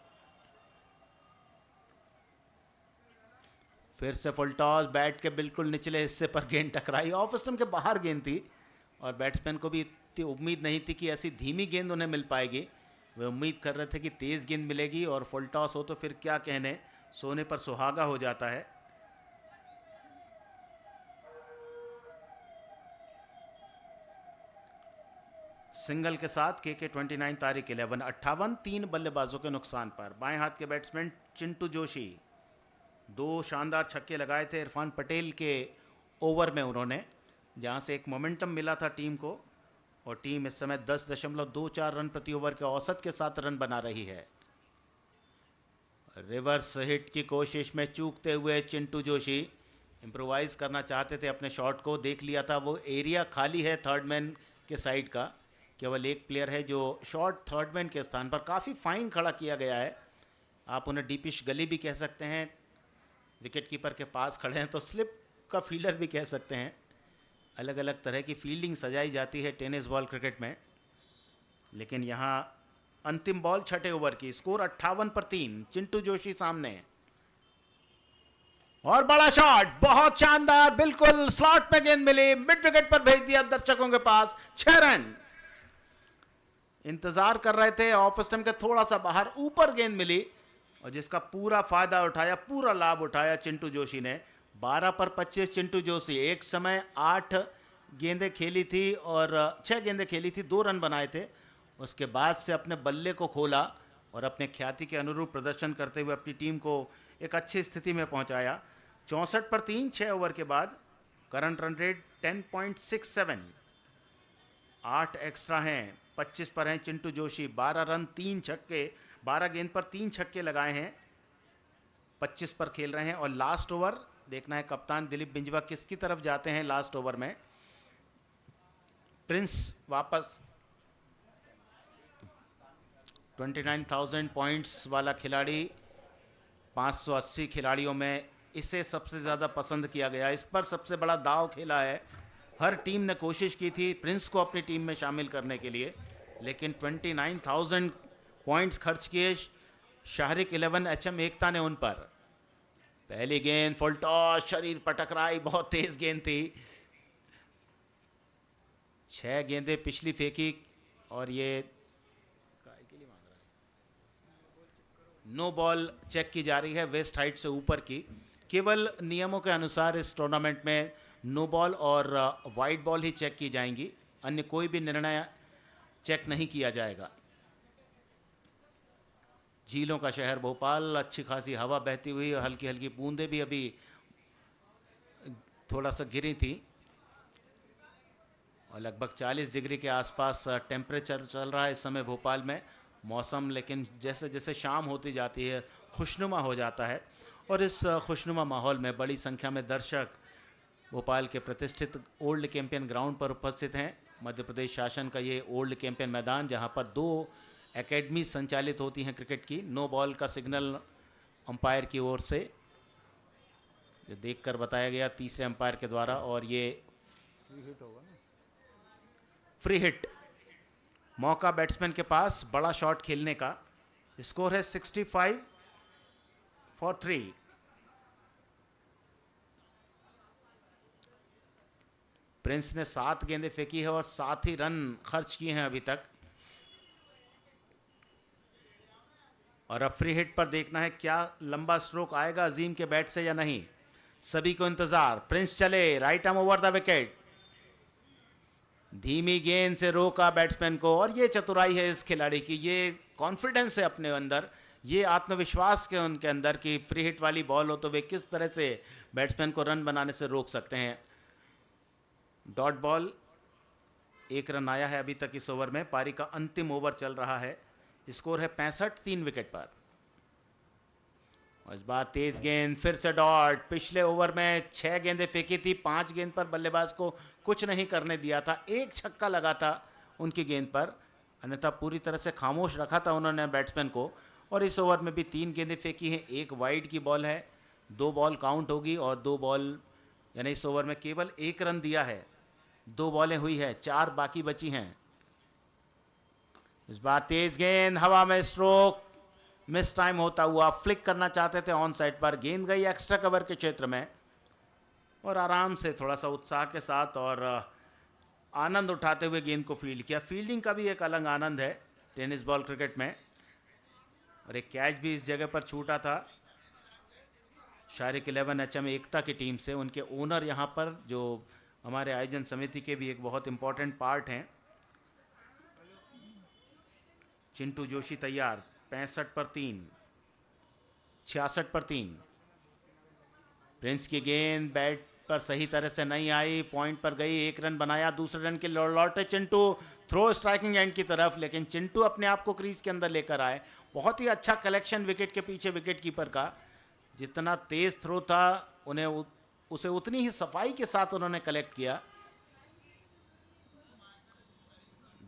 फिर से फुल टॉस, बैट के बिल्कुल निचले हिस्से पर गेंद टकराई, ऑफ स्टंप के बाहर गेंद थी और बैट्समैन को भी इतनी उम्मीद नहीं थी कि ऐसी धीमी गेंद उन्हें मिल पाएगी। वे उम्मीद कर रहे थे कि तेज़ गेंद मिलेगी और फुल टॉस हो तो फिर क्या कहने, सोने पर सुहागा हो जाता है। सिंगल के साथ के 29 तारीख 11 58 3 बल्लेबाजों के नुकसान पर। बाएं हाथ के बैट्समैन चिंटू जोशी 2 शानदार छक्के लगाए थे इरफान पटेल के ओवर में उन्होंने, जहां से एक मोमेंटम मिला था टीम को और टीम इस समय 10.24 रन प्रति ओवर के औसत के साथ रन बना रही है। रिवर्स हिट की कोशिश में चूकते हुए चिंटू जोशी इम्प्रोवाइज करना चाहते थे अपने शॉट को, देख लिया था वो एरिया खाली है थर्ड मैन के साइड का, केवल एक प्लेयर है जो शॉट थर्ड मैन के स्थान पर काफ़ी फाइन खड़ा किया गया है। आप उन्हें डीपिश गली भी कह सकते हैं, विकेट कीपर के पास खड़े हैं तो स्लिप का फील्डर भी कह सकते हैं। अलग अलग तरह की फील्डिंग सजाई जाती है टेनिस बॉल क्रिकेट में, लेकिन यहाँ अंतिम बॉल छठे ओवर की, स्कोर 58 पर 3, चिंटू जोशी सामने और बड़ा शॉट, बहुत शानदार, बिल्कुल स्लॉट में गेंद मिली, मिड विकेट पर भेज दिया दर्शकों के पास, 6 रन। इंतजार कर रहे थे, ऑफ स्टंप के थोड़ा सा बाहर ऊपर गेंद मिली और जिसका पूरा फायदा उठाया, पूरा लाभ उठाया चिंटू जोशी ने। 12 पर 25 चिंटू जोशी, एक समय 8 गेंदें खेली थी और 6 गेंदें खेली थी, 2 रन बनाए थे। उसके बाद से अपने बल्ले को खोला और अपने ख्याति के अनुरूप प्रदर्शन करते हुए अपनी टीम को एक अच्छी स्थिति में पहुंचाया। 64 पर 3 6 ओवर के बाद, करंट रन रेट 10.67, 8 एक्स्ट्रा हैं, 25 पर हैं चिंटू जोशी, 12 रन 3 छक्के, 12 गेंद पर 3 छक्के लगाए हैं, 25 पर खेल रहे हैं। और लास्ट ओवर देखना है कप्तान दिलीप बिंजवा किसकी तरफ जाते हैं लास्ट ओवर में। प्रिंस वापस 29,000 पॉइंट्स वाला खिलाड़ी 580 खिलाड़ियों में इसे सबसे ज़्यादा पसंद किया गया। इस पर सबसे बड़ा दाव खेला है। हर टीम ने कोशिश की थी प्रिंस को अपनी टीम में शामिल करने के लिए, लेकिन 29,000 पॉइंट्स खर्च किए शाहरिक 11 एचएम एकता ने उन पर। पहली गेंद फुल टॉस, शरीर पर टकराई, बहुत तेज गेंद थी। 6 गेंदें पिछली फेंकी और ये नो बॉल चेक की जा रही है वेस्ट हाइट से ऊपर की। केवल नियमों के अनुसार इस टूर्नामेंट में नो बॉल और वाइड बॉल ही चेक की जाएंगी, अन्य कोई भी निर्णय चेक नहीं किया जाएगा। झीलों का शहर भोपाल, अच्छी खासी हवा बहती हुई, हल्की हल्की बूंदें भी अभी थोड़ा सा गिरी थी और लगभग 40 डिग्री के आसपास टेम्परेचर चल रहा है इस समय भोपाल में मौसम। लेकिन जैसे जैसे शाम होती जाती है खुशनुमा हो जाता है और इस खुशनुमा माहौल में बड़ी संख्या में दर्शक भोपाल के प्रतिष्ठित ओल्ड कैंपियन ग्राउंड पर उपस्थित हैं। मध्य प्रदेश शासन का ये ओल्ड कैंपियन मैदान, जहां पर 2 एकेडमी संचालित होती हैं क्रिकेट की। नो बॉल का सिग्नल अंपायर की ओर से जो देखकर बताया गया तीसरे अंपायर के द्वारा, और ये फ्री हिट मौका बैट्समैन के पास बड़ा शॉट खेलने का। स्कोर है 65 फॉर 3। प्रिंस ने 7 गेंदें फेंकी है और 7 ही रन खर्च किए हैं अभी तक। और अब फ्री हिट पर देखना है क्या लंबा स्ट्रोक आएगा अजीम के बैट से या नहीं। सभी को इंतजार। प्रिंस चले, right arm over the wicket, धीमी गेंद से रोका बैट्समैन को। और ये चतुराई है इस खिलाड़ी की, ये कॉन्फिडेंस है अपने अंदर, ये आत्मविश्वास के उनके अंदर कि फ्री हिट वाली बॉल हो तो वे किस तरह से बैट्समैन को रन बनाने से रोक सकते हैं। डॉट बॉल, 1 रन आया है अभी तक इस ओवर में। पारी का अंतिम ओवर चल रहा है। स्कोर है 65, 3 विकेट पर। और इस बार तेज गेंद, फिर से डॉट। पिछले ओवर में 6 गेंदें फेंकी थी, 5 गेंद पर बल्लेबाज को कुछ नहीं करने दिया था। 1 छक्का लगा था उनकी गेंद पर, अन्यथा पूरी तरह से खामोश रखा था उन्होंने बैट्समैन को। और इस ओवर में भी 3 गेंदें फेंकी हैं, 1 वाइड की बॉल है, 2 बॉल काउंट होगी और 2 बॉल, यानी इस ओवर में केवल 1 रन दिया है। 2 बॉलें हुई है, 4 बाकी बची हैं। इस बार तेज गेंद, हवा में स्ट्रोक, मिस टाइम होता हुआ। फ्लिक करना चाहते थे ऑन साइड पर, गेंद गई एक्स्ट्रा कवर के क्षेत्र में। और आराम से थोड़ा सा उत्साह के साथ और आनंद उठाते हुए गेंद को फील्ड किया। फील्डिंग का भी एक अलग आनंद है टेनिस बॉल क्रिकेट में। और एक कैच भी इस जगह पर छूटा था शाहरिक 11 एचएम एकता की टीम से। उनके ओनर यहाँ पर जो हमारे आयोजन समिति के भी एक बहुत इंपॉर्टेंट पार्ट हैं, चिंटू जोशी तैयार। 65 पर 3, 66 पर 3। प्रिंस की गेंद बैट पर सही तरह से नहीं आई, पॉइंट पर गई, 1 रन बनाया। दूसरे रन के लौटे चिंटू, थ्रो स्ट्राइकिंग एंड की तरफ, लेकिन चिंटू अपने आप को क्रीज के अंदर लेकर आए। बहुत ही अच्छा कलेक्शन विकेट के पीछे विकेट कीपर का। जितना तेज थ्रो था उन्हें उसे उतनी ही सफाई के साथ उन्होंने कलेक्ट किया।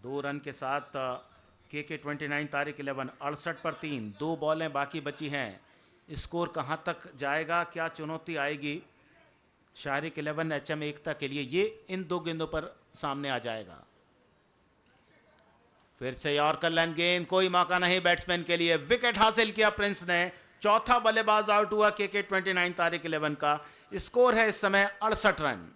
2 रन के साथ के 29 तारिक 11 68 पर 3। 2 बॉलें बाकी बची हैं। स्कोर कहां तक जाएगा, क्या चुनौती आएगी शाहरिक 11 एचएम एकता के लिए, ये इन 2 गेंदों पर सामने आ जाएगा। फिर से यॉर्कर लाइन गेंद, कोई मौका नहीं बैट्समैन के लिए। विकेट हासिल किया प्रिंस ने। चौथा बल्लेबाज आउट हुआ के 29 तारिक 11 का। स्कोर है इस समय 68 रन।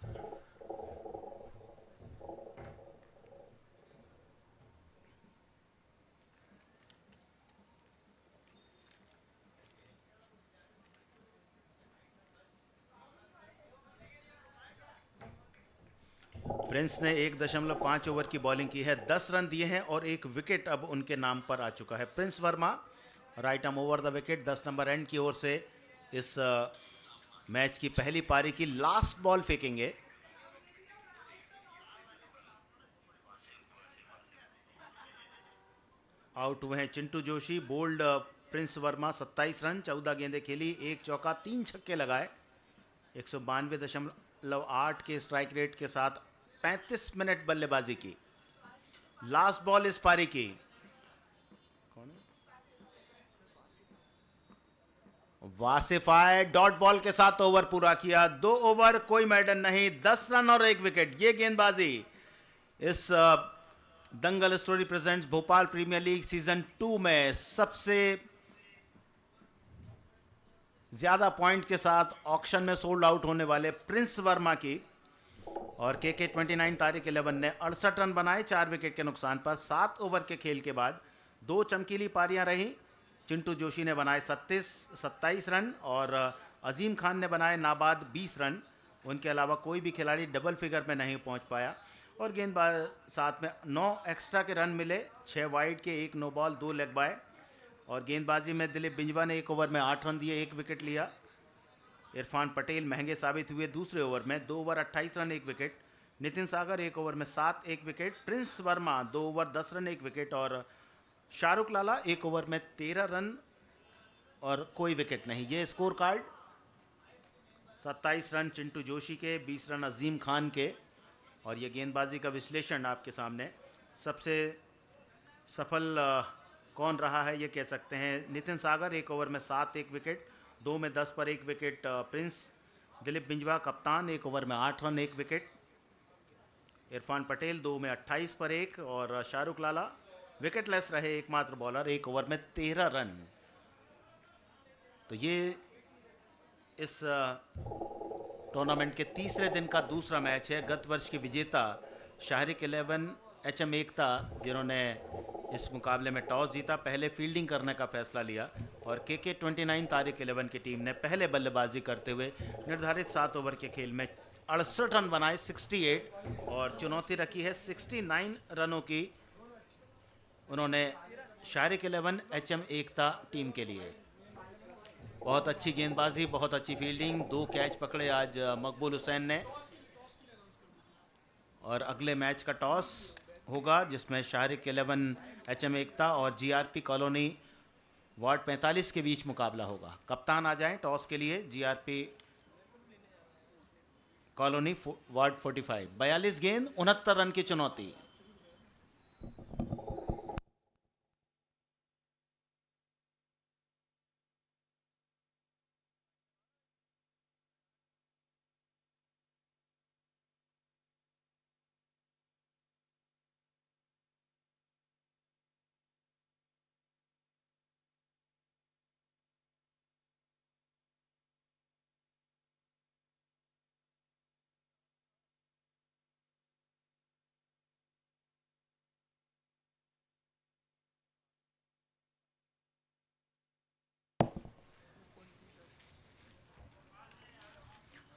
प्रिंस ने 1.5 ओवर की बॉलिंग की है, 10 रन दिए हैं और 1 विकेट अब उनके नाम पर आ चुका है। Prince Verma right arm over the wicket, 10 number and की ओर से इस मैच की पहली पारी की लास्ट बॉल फेंकेंगे। आउट हुए हैं Chintu Joshi, bowled Prince Verma. 27 run, 14 गेंदें खेली, 1 चौका, 3 छक्के लगाए। 192.8 के स्ट्राइक रेट के साथ 35 मिनट बल्लेबाजी की। लास्ट बॉल इस पारी की। वासिफाई डॉट बॉल के साथ ओवर पूरा किया, 2 ओवर कोई मेडन नहीं, 10 रन और 1 विकेट। ये गेंदबाजी इस Dangal story presents Bhopal premier league season 2 में सबसे ज्यादा पॉइंट के साथ ऑक्शन में सोल्ड आउट होने वाले प्रिंस वर्मा की। और के 29 तारीख 11 ने 68 रन बनाए 4 विकेट के नुकसान पर। 7 ओवर के खेल के बाद 2 चमकीली पारियां रहीं। चिंटू जोशी ने बनाए 27 रन और अजीम खान ने बनाए नाबाद 20 रन। उनके अलावा कोई भी खिलाड़ी डबल फिगर में नहीं पहुंच पाया। और गेंदबाज साथ में 9 एक्स्ट्रा के रन मिले, 6 वाइड के, 1 नो बॉल, 2 लेग बाय। और गेंदबाजी में दिलीप बिंजवा ने 1 ओवर में 8 रन दिए, 1 विकेट लिया। इरफान पटेल महंगे साबित हुए दूसरे ओवर में, 2 ओवर 28 रन 1 विकेट। नितिन सागर 1 ओवर में 7, 1 wicket. Prince Verma 2 over 10 run 1 wicket. और शाहरुख लाला 1 ओवर में 13 रन और कोई विकेट नहीं। ये score card 27 run Chintu Joshi के, 20 रन अजीम खान के। और ये गेंदबाजी का विश्लेषण आपके सामने। सबसे सफल कौन रहा है ये कह सकते हैं। नितिन सागर 1 ओवर में 7, 1 विकेट, 2 में 10 पर 1 विकेट प्रिंस। दिलीप बिंजवा कप्तान 1 ओवर में 8 रन 1 विकेट। इरफान पटेल 2 में 28 पर 1। और शाहरुख लाला विकेटलेस रहे, एकमात्र बॉलर, 1 ओवर में 13 रन। तो ये इस टूर्नामेंट के तीसरे दिन का दूसरा मैच है। गत वर्ष के विजेता शाहरिक 11 HM एकता, जिन्होंने इस मुकाबले में टॉस जीता, पहले फील्डिंग करने का फैसला लिया। और के 29 तारीख 11 की टीम ने पहले बल्लेबाजी करते हुए निर्धारित 7 ओवर के खेल में 68 रन बनाए, 68। और चुनौती रखी है 69 रनों की उन्होंने शाहरिक 11 HM एकता टीम के लिए। बहुत अच्छी गेंदबाजी, बहुत अच्छी फील्डिंग, 2 कैच पकड़े आज मकबूल हुसैन ने। और अगले मैच का टॉस होगा जिसमें शाहरिक 11 HM एकता और GRP कॉलोनी वार्ड 45 के बीच मुकाबला होगा। कप्तान आ जाएं टॉस के लिए। GRP कॉलोनी वार्ड 45, 42 गेंद 69 रन की चुनौती।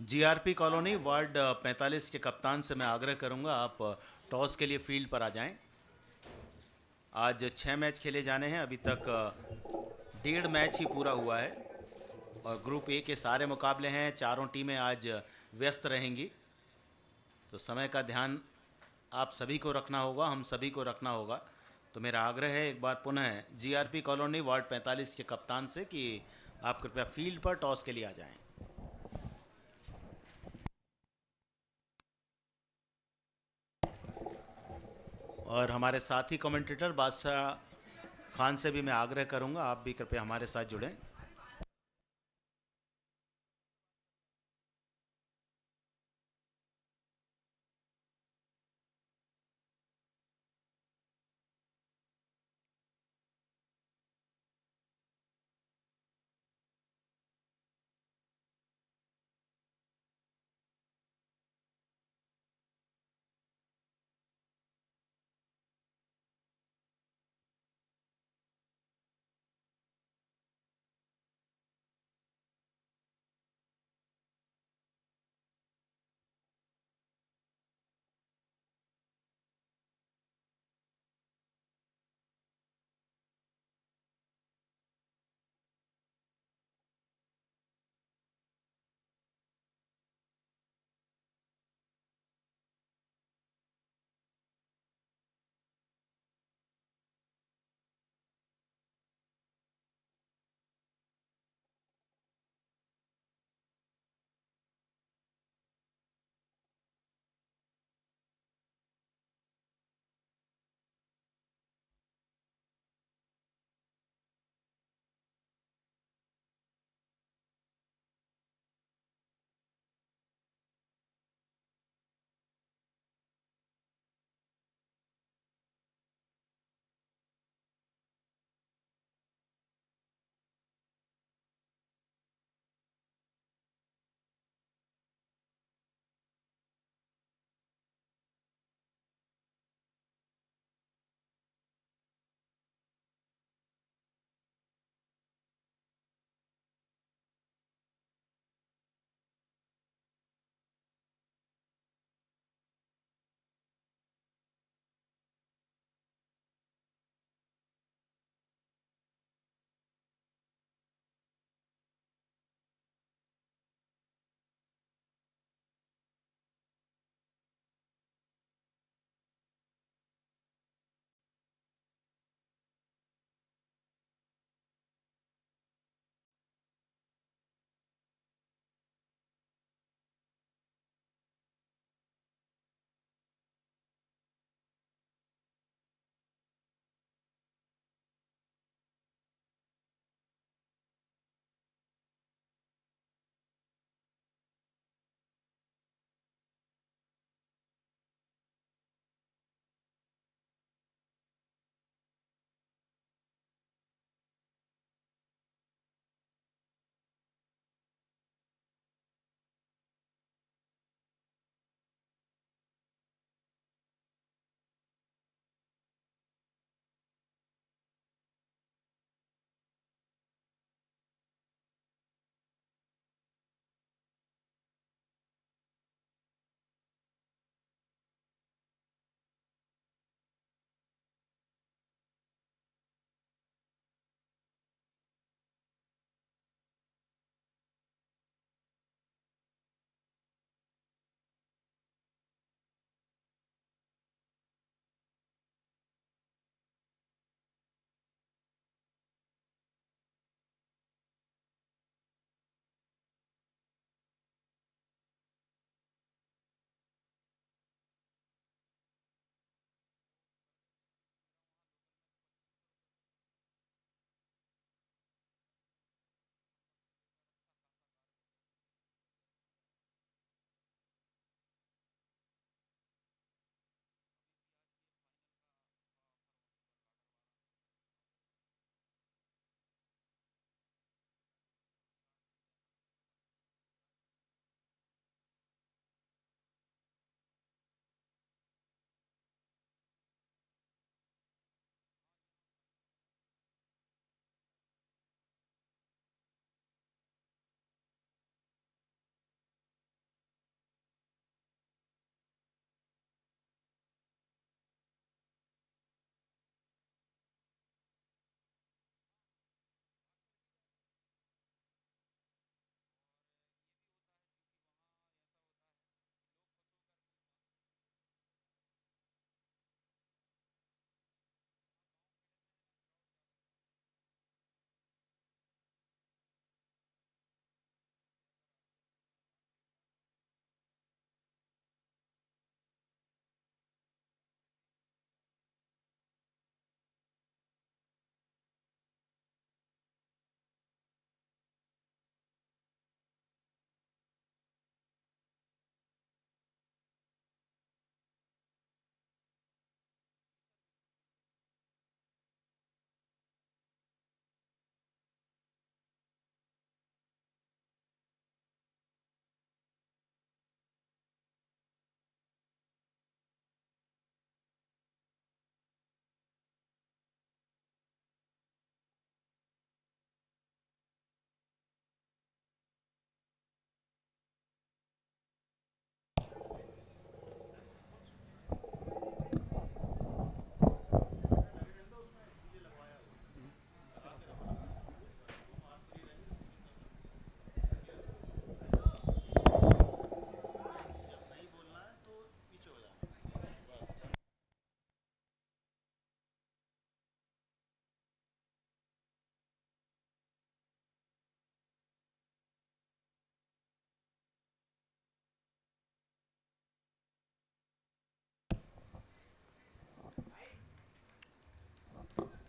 GRP कॉलोनी वार्ड 45 के कप्तान से मैं आग्रह करूंगा आप टॉस के लिए फील्ड पर आ जाएं। आज 6 मैच खेले जाने हैं, अभी तक 1.5 मैच ही पूरा हुआ है। और ग्रुप ए के सारे मुकाबले हैं, चारों टीमें आज व्यस्त रहेंगी। तो समय का ध्यान आप सभी को रखना होगा, हम सभी को रखना होगा। तो मेरा आग्रह है एक बार पुनः GRP कॉलोनी वार्ड 45 के कप्तान से कि आप कृपया फील्ड पर टॉस के लिए आ जाएं। और हमारे साथी कमेंटेटर बादशाह खान से भी मैं आग्रह करूंगा आप भी कृपया हमारे साथ जुड़ें।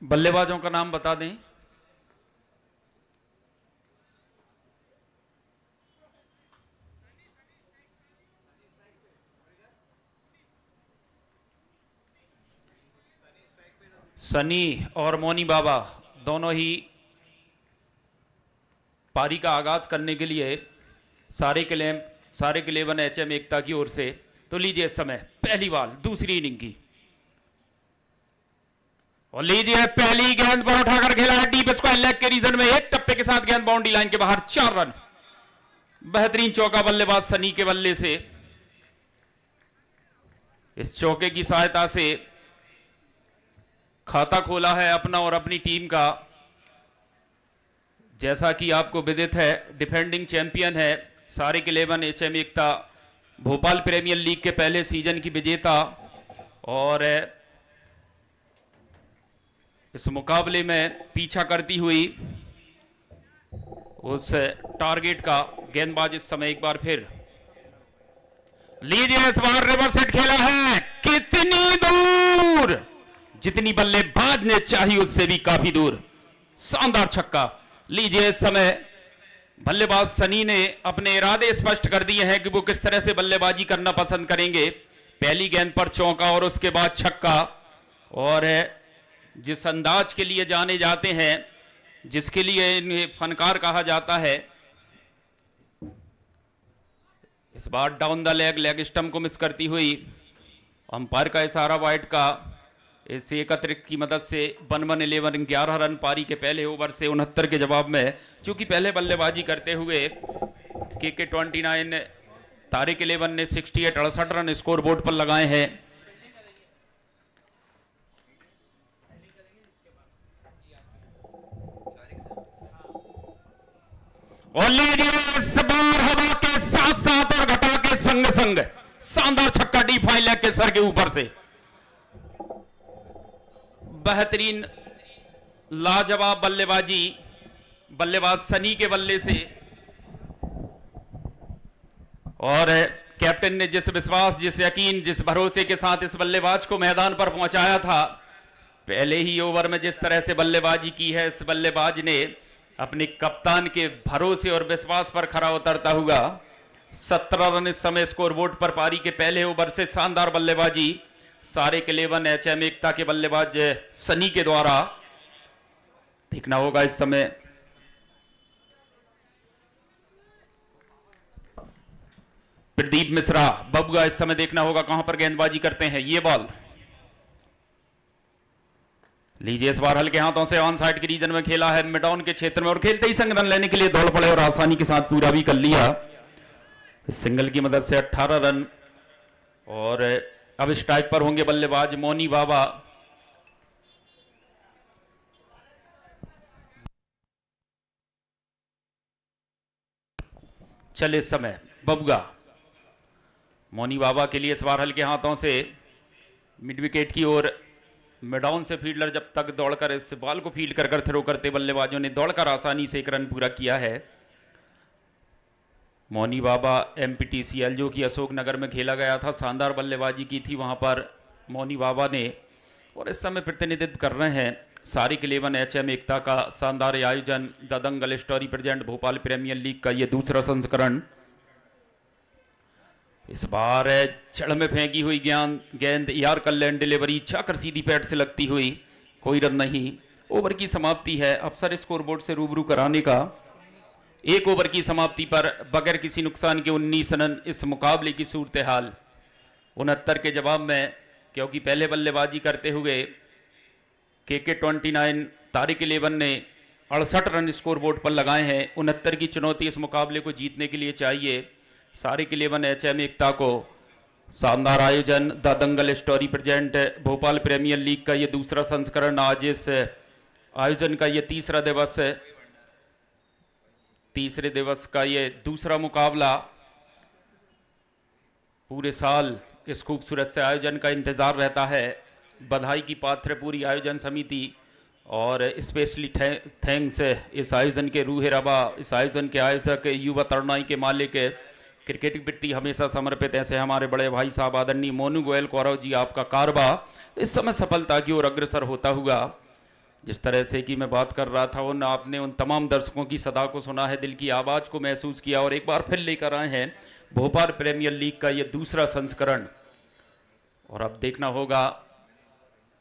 बल्लेबाजों का नाम बता दें। सनी और मोनी बाबा दोनों ही पारी का आगाज करने के लिए सारे के 11 एचएम एकता की ओर से। तो लीजिए इस समय पहली बॉल दूसरी इनिंग की, और लीजिए पहली गेंद पर उठाकर खेला है डीप स्क्वायर लेग के रीजन में, एक टप्पे के साथ गेंद बाउंड्री लाइन के बाहर, 4 रन। बेहतरीन चौका बल्लेबाज सनी के बल्ले से। इस चौके की सहायता से खाता खोला है अपना और अपनी टीम का। जैसा कि आपको विदित है, डिफेंडिंग चैंपियन है सारे के 11 एचएम एकता, भोपाल प्रीमियर लीग के पहले सीजन की विजेता, और इस मुकाबले में पीछा करती हुई उस टारगेट का गेंदबाज इस समय एक बार फिर। लीजिए इस बार रिवर्स हिट खेला है, कितनी दूर, जितनी बल्लेबाज ने चाही उससे भी काफी दूर, शानदार छक्का। लीजिए इस समय बल्लेबाज सनी ने अपने इरादे स्पष्ट कर दिए हैं कि वो किस तरह से बल्लेबाजी करना पसंद करेंगे। पहली गेंद पर चौका और उसके बाद छक्का, और जिस अंदाज के लिए जाने जाते हैं, जिसके लिए इन्हें फनकार कहा जाता है, इस बार डाउन द लेग स्टंप को मिस करती हुई अंपायर का इशारा वाइड का। इस एकत्रित की मदद से 1-1-11 11 रन पारी के पहले ओवर से 69 के जवाब में। चूंकि पहले बल्लेबाजी करते हुए के 29 तारिक 11 ने 68 68 रन स्कोर बोर्ड पर लगाए हैं। और लीजिए इस बार हवा के साथ साथ और घटा के संग संग शानदार छक्का डी फाइन लेग के सर के ऊपर से। बेहतरीन लाजवाब बल्लेबाजी बल्लेबाज सनी के बल्ले से, और कैप्टन ने जिस विश्वास, जिस यकीन, जिस भरोसे के साथ इस बल्लेबाज को मैदान पर पहुंचाया था, पहले ही ओवर में जिस तरह से बल्लेबाजी की है, इस बल्लेबाज ने अपने कप्तान के भरोसे और विश्वास पर खरा उतरता हुआ 17 रन इस समय स्कोरबोर्ड पर पारी के पहले ओवर से। शानदार बल्लेबाजी सारे के 11 एचएम एकता के बल्लेबाज सनी के द्वारा। देखना होगा इस समय प्रदीप मिश्रा बबुआ, इस समय देखना होगा कहां पर गेंदबाजी करते हैं। ये बॉल लीजिए इस बार हल्के हाथों से ऑन साइड के रीजन में खेला है, मिड ऑन के क्षेत्र में, और खेलते ही संग रन लेने के लिए दौड़ पड़े और आसानी के साथ पूरा भी कर लिया। इस सिंगल की मदद से 18 रन। और अब स्ट्राइक पर होंगे बल्लेबाज मोनी बाबा। चले इस समय बबुआ मोनी बाबा के लिए इस बार हल्के हाथों से मिड विकेट की ओर। मिडाउन से फील्डर जब तक दौड़कर इस बॉल को फील्ड कर थ्रो करते बल्लेबाजों ने दौड़कर आसानी से 1 रन पूरा किया है। मोनी बाबा एमपीटीसीएल जो कि अशोकनगर में खेला गया था, शानदार बल्लेबाजी की थी वहां पर मोनी बाबा ने, और इस समय प्रतिनिधित्व कर रहे हैं सारे के 11 एचएम एकता का शानदार आयोजन the Dangal story present Bhopal premier league का ये दूसरा संस्करण। इस बार छड़ में फेंकी हुई गेंद यार कल्याण डिलीवरी छाकर सीधी पैड से लगती हुई, कोई रन नहीं। ओवर की समाप्ति है, अफसर स्कोरबोर्ड से रूबरू कराने का। 1 ओवर की समाप्ति पर बगैर किसी नुकसान के 19 रन इस मुकाबले की सूरत हाल। 69 के जवाब में, क्योंकि पहले बल्लेबाजी करते हुए के 29 तारिक 11 ने 68 रन स्कोरबोर्ड पर लगाए हैं। 69 की चुनौती इस मुकाबले को जीतने के लिए चाहिए सारे के 11 एचएम एकता को। शानदार आयोजन the Dangal story present Bhopal premier league का ये दूसरा संस्करण। आज इस आयोजन का ये तीसरा दिवस है, तीसरे दिवस का ये दूसरा मुकाबला। पूरे साल इस खूबसूरत से आयोजन का इंतजार रहता है। बधाई की पात्र पूरी आयोजन समिति, और स्पेशली थैंक्स इस आयोजन के रूह रबा, इस आयोजन के आयोजक युवा तरुणाई के मालिक, क्रिकेट के प्रति हमेशा समर्पित ऐसे हमारे बड़े भाई साहब आदरणीय मोनू गोयल कौरव जी, आपका कारवा इस समय सफलता की ओर अग्रसर होता हुआ जिस तरह से कि मैं बात कर रहा था, उन आपने उन तमाम दर्शकों की सदा को सुना है, दिल की आवाज़ को महसूस किया, और एक बार फिर लेकर आए हैं भोपाल प्रीमियर लीग का ये दूसरा संस्करण। और अब देखना होगा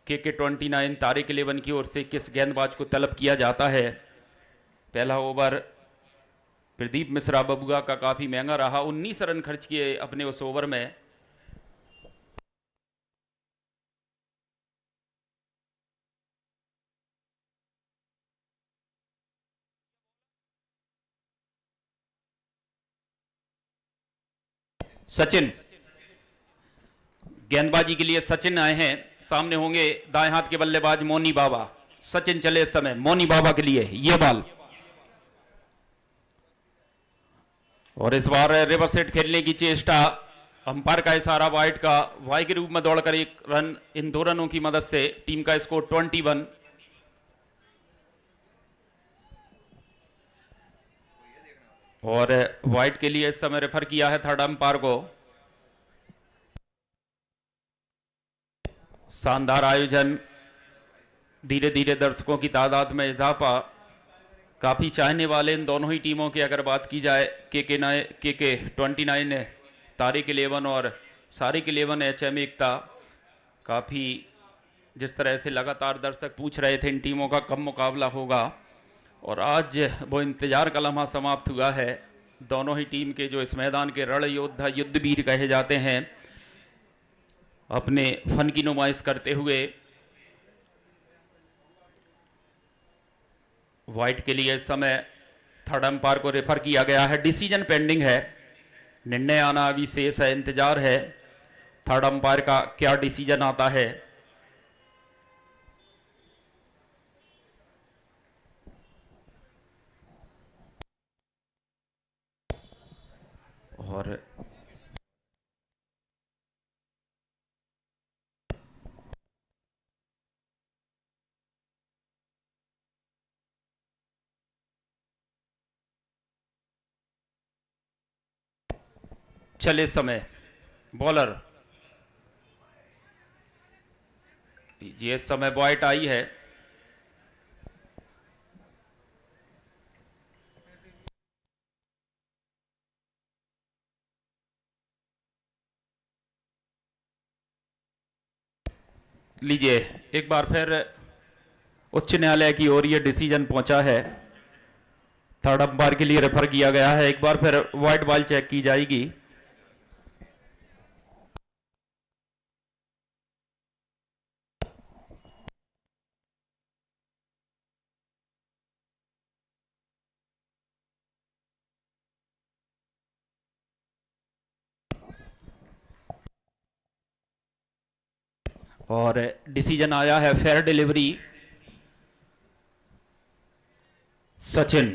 के 29 तारिक 11 की ओर से किस गेंदबाज को तलब किया जाता है। पहला ओवर प्रदीप मिश्रा बबुआ का काफ़ी महंगा रहा, 19 रन खर्च किए अपने उस ओवर में। सचिन, गेंदबाजी के लिए सचिन आए हैं। सामने होंगे दाएं हाथ के बल्लेबाज मोनी बाबा। सचिन चले इस समय मोनी बाबा के लिए ये बॉल, और इस बार रिवर्स हिट खेलने की चेष्टा। अंपायर का इशारा वाइड का, वाई के रूप में दौड़कर एक रन, इन 2 रनों की मदद से टीम का स्कोर 21। और वाइड के लिए इस समय रेफर किया है थर्ड अंपायर को। शानदार आयोजन, धीरे धीरे दर्शकों की तादाद में इजाफा, काफ़ी चाहने वाले इन दोनों ही टीमों की अगर बात की जाए, के 29 तारिक 11 और सारिक 11 HM एकता। काफ़ी जिस तरह से लगातार दर्शक पूछ रहे थे इन टीमों का कब मुकाबला होगा, और आज वो इंतजार का लम्हा समाप्त हुआ है। दोनों ही टीम के जो इस मैदान के रण योद्धा, युद्धवीर कहे जाते हैं, अपने फन की नुमाइश करते हुए। वाइट के लिए इस समय थर्ड अंपायर को रेफर किया गया है, डिसीजन पेंडिंग है, निर्णय आना अभी शेष है, इंतजार है थर्ड अंपायर का क्या डिसीजन आता है। और चले इस समय बॉलर, ये इस समय बॉइट आई है। लीजिए, एक बार फिर उच्च न्यायालय की ओर ये डिसीजन पहुंचा है, थर्ड अंपायर के लिए रेफर किया गया है। एक बार फिर वाइड बॉल चेक की जाएगी। और डिसीजन आया है फेयर डिलीवरी। सचिन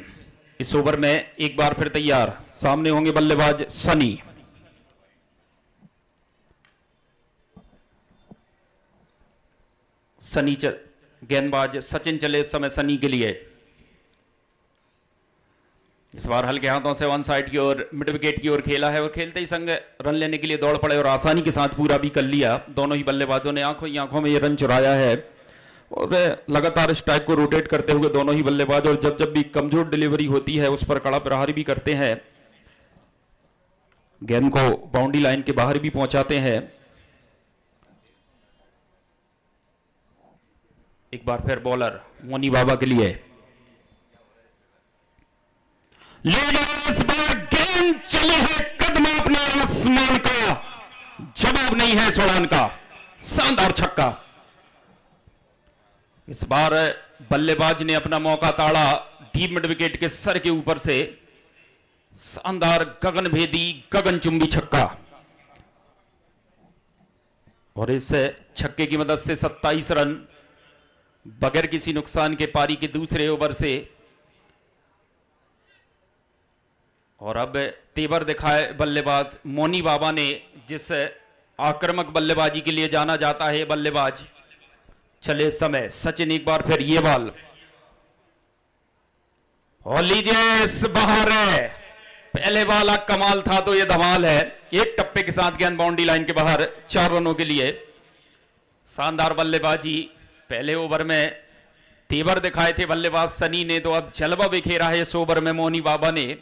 इस ओवर में एक बार फिर तैयार, सामने होंगे बल्लेबाज सनी। सनी गेंदबाज सचिन चले इस समय सनी के लिए। इस बार हल्के हाथों से वन साइड की ओर, मिड विकेट की ओर खेला है, और खेलते ही संग रन लेने के लिए दौड़ पड़े और आसानी के साथ पूरा भी कर लिया। दोनों ही बल्लेबाजों ने आंखों ही आंखों में ये रन चुराया है, और लगातार स्ट्राइक को रोटेट करते हुए दोनों ही बल्लेबाज, और जब जब भी कमजोर डिलीवरी होती है उस पर कड़ा प्रहारी भी करते हैं, गेंद को बाउंड्री लाइन के बाहर भी पहुंचाते हैं। एक बार फिर बॉलर मोनी बाबा के लिए, इस बार गेंद चली है कदम अपने आसमान का, जवाब नहीं है इस उड़ान का, शानदार छक्का। इस बार बल्लेबाज ने अपना मौका ताड़ा, डीप मिड विकेट के सर के ऊपर से शानदार गगनभेदी गगनचुंबी छक्का, और इस छक्के की मदद से 27 रन बगैर किसी नुकसान के पारी के दूसरे ओवर से। और अब तेवर दिखाए बल्लेबाज मोनी बाबा ने, जिस आक्रामक बल्लेबाजी के लिए जाना जाता है बल्लेबाज। चले इस समय सचिन एक बार फिर ये बॉल, और लीजिए इस बाहर है, पहले वाला कमाल था तो ये धमाल है, एक टप्पे के साथ गेंद बाउंड्री लाइन के बाहर 4 रनों के लिए। शानदार बल्लेबाजी, पहले ओवर में तेवर दिखाए थे बल्लेबाज सनी ने, तो अब जलवा बिखेरा है इस ओवर में मोनी बाबा ने।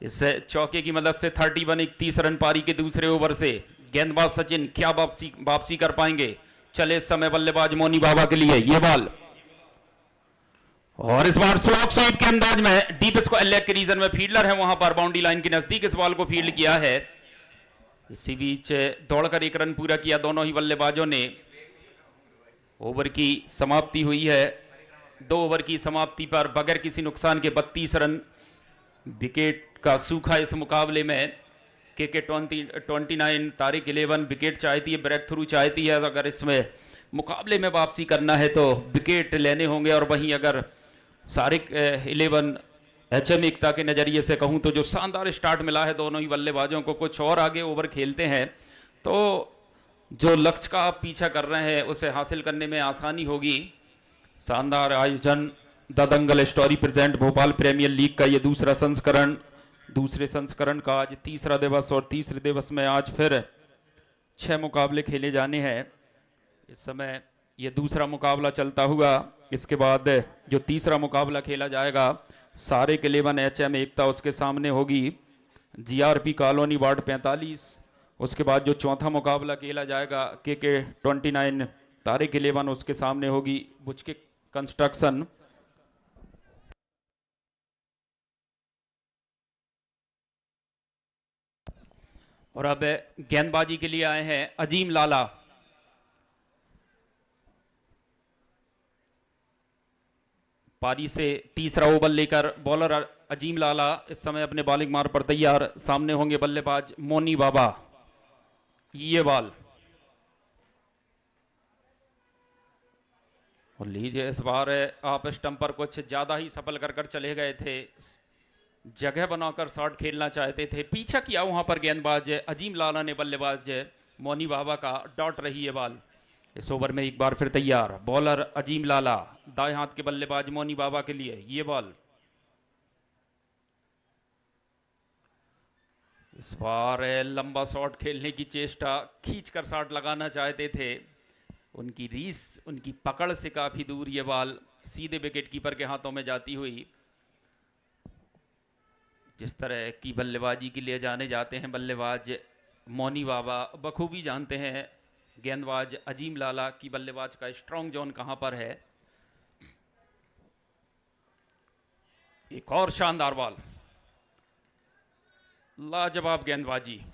इस चौके की मदद से 31 रन पारी के दूसरे ओवर से। गेंदबाज सचिन क्या वापसी कर पाएंगे? चले इस समय बल्लेबाज मोनी बाबा के लिए ये बॉल, और इस बार स्लॉक स्वीप के अंदाज में डीप स्क्वायर लेग के रीजन में फील्डर है वहां पर बाउंड्री लाइन के नजदीक इस बॉल को फील्ड किया है। इसी बीच दौड़कर 1 रन पूरा किया दोनों ही बल्लेबाजों ने। ओवर की समाप्ति हुई है। 2 ओवर की समाप्ति पर बगैर किसी नुकसान के 32 रन। विकेट का सूखा इस मुकाबले में। के 29 तारीख 11 विकेट चाहती है, ब्रेक थ्रू चाहती है। अगर इसमें मुकाबले में वापसी करना है तो विकेट लेने होंगे, और वहीं अगर सारिक 11 HM एकता के नज़रिए से कहूं तो जो शानदार स्टार्ट मिला है दोनों ही बल्लेबाजों को, कुछ और आगे ओवर खेलते हैं तो जो लक्ष्य का आप पीछा कर रहे हैं उसे हासिल करने में आसानी होगी। शानदार आयोजन the Dangal story present Bhopal premier league का ये दूसरे संस्करण का आज तीसरा दिवस, और तीसरे दिवस में आज फिर 6 मुकाबले खेले जाने हैं। इस समय ये दूसरा मुकाबला चलता हुआ, इसके बाद जो तीसरा मुकाबला खेला जाएगा सारिक 11 HM एकता उसके सामने होगी GRP कॉलोनी वार्ड 45। उसके बाद जो चौथा मुकाबला खेला जाएगा के 29 तारिक 11 उसके सामने होगी बुचके कंस्ट्रक्शन। और अब गेंदबाजी के लिए आए हैं अजीम लाला। पारी से तीसरा ओवर लेकर बॉलर अजीम लाला इस समय अपने बॉलिंग मार पर तैयार। सामने होंगे बल्लेबाज मोनी बाबा। ये बॉल, और लीजिए इस बार आप स्टंप पर कुछ ज्यादा ही सफल कर चले गए थे, जगह बनाकर शॉट खेलना चाहते थे, पीछा किया वहां पर गेंदबाज अजीम लाला ने बल्लेबाज मोनी बाबा का। डॉट रही है बॉल। इस ओवर में एक बार फिर तैयार बॉलर अजीम लाला, दाएं हाथ के बल्लेबाज मोनी बाबा के लिए ये बॉल। इस बार लंबा शॉट खेलने की चेष्टा, खींचकर शॉट लगाना चाहते थे, उनकी रीस, उनकी पकड़ से काफी दूर ये बॉल सीधे विकेट कीपर के हाथों में जाती हुई। जिस तरह की बल्लेबाजी के लिए जाने जाते हैं बल्लेबाज मोनी बाबा, बखूबी जानते हैं गेंदबाज अजीम लाला की बल्लेबाज का स्ट्रांग जोन कहां पर है। एक और शानदार बॉल, लाजवाब गेंदबाजी।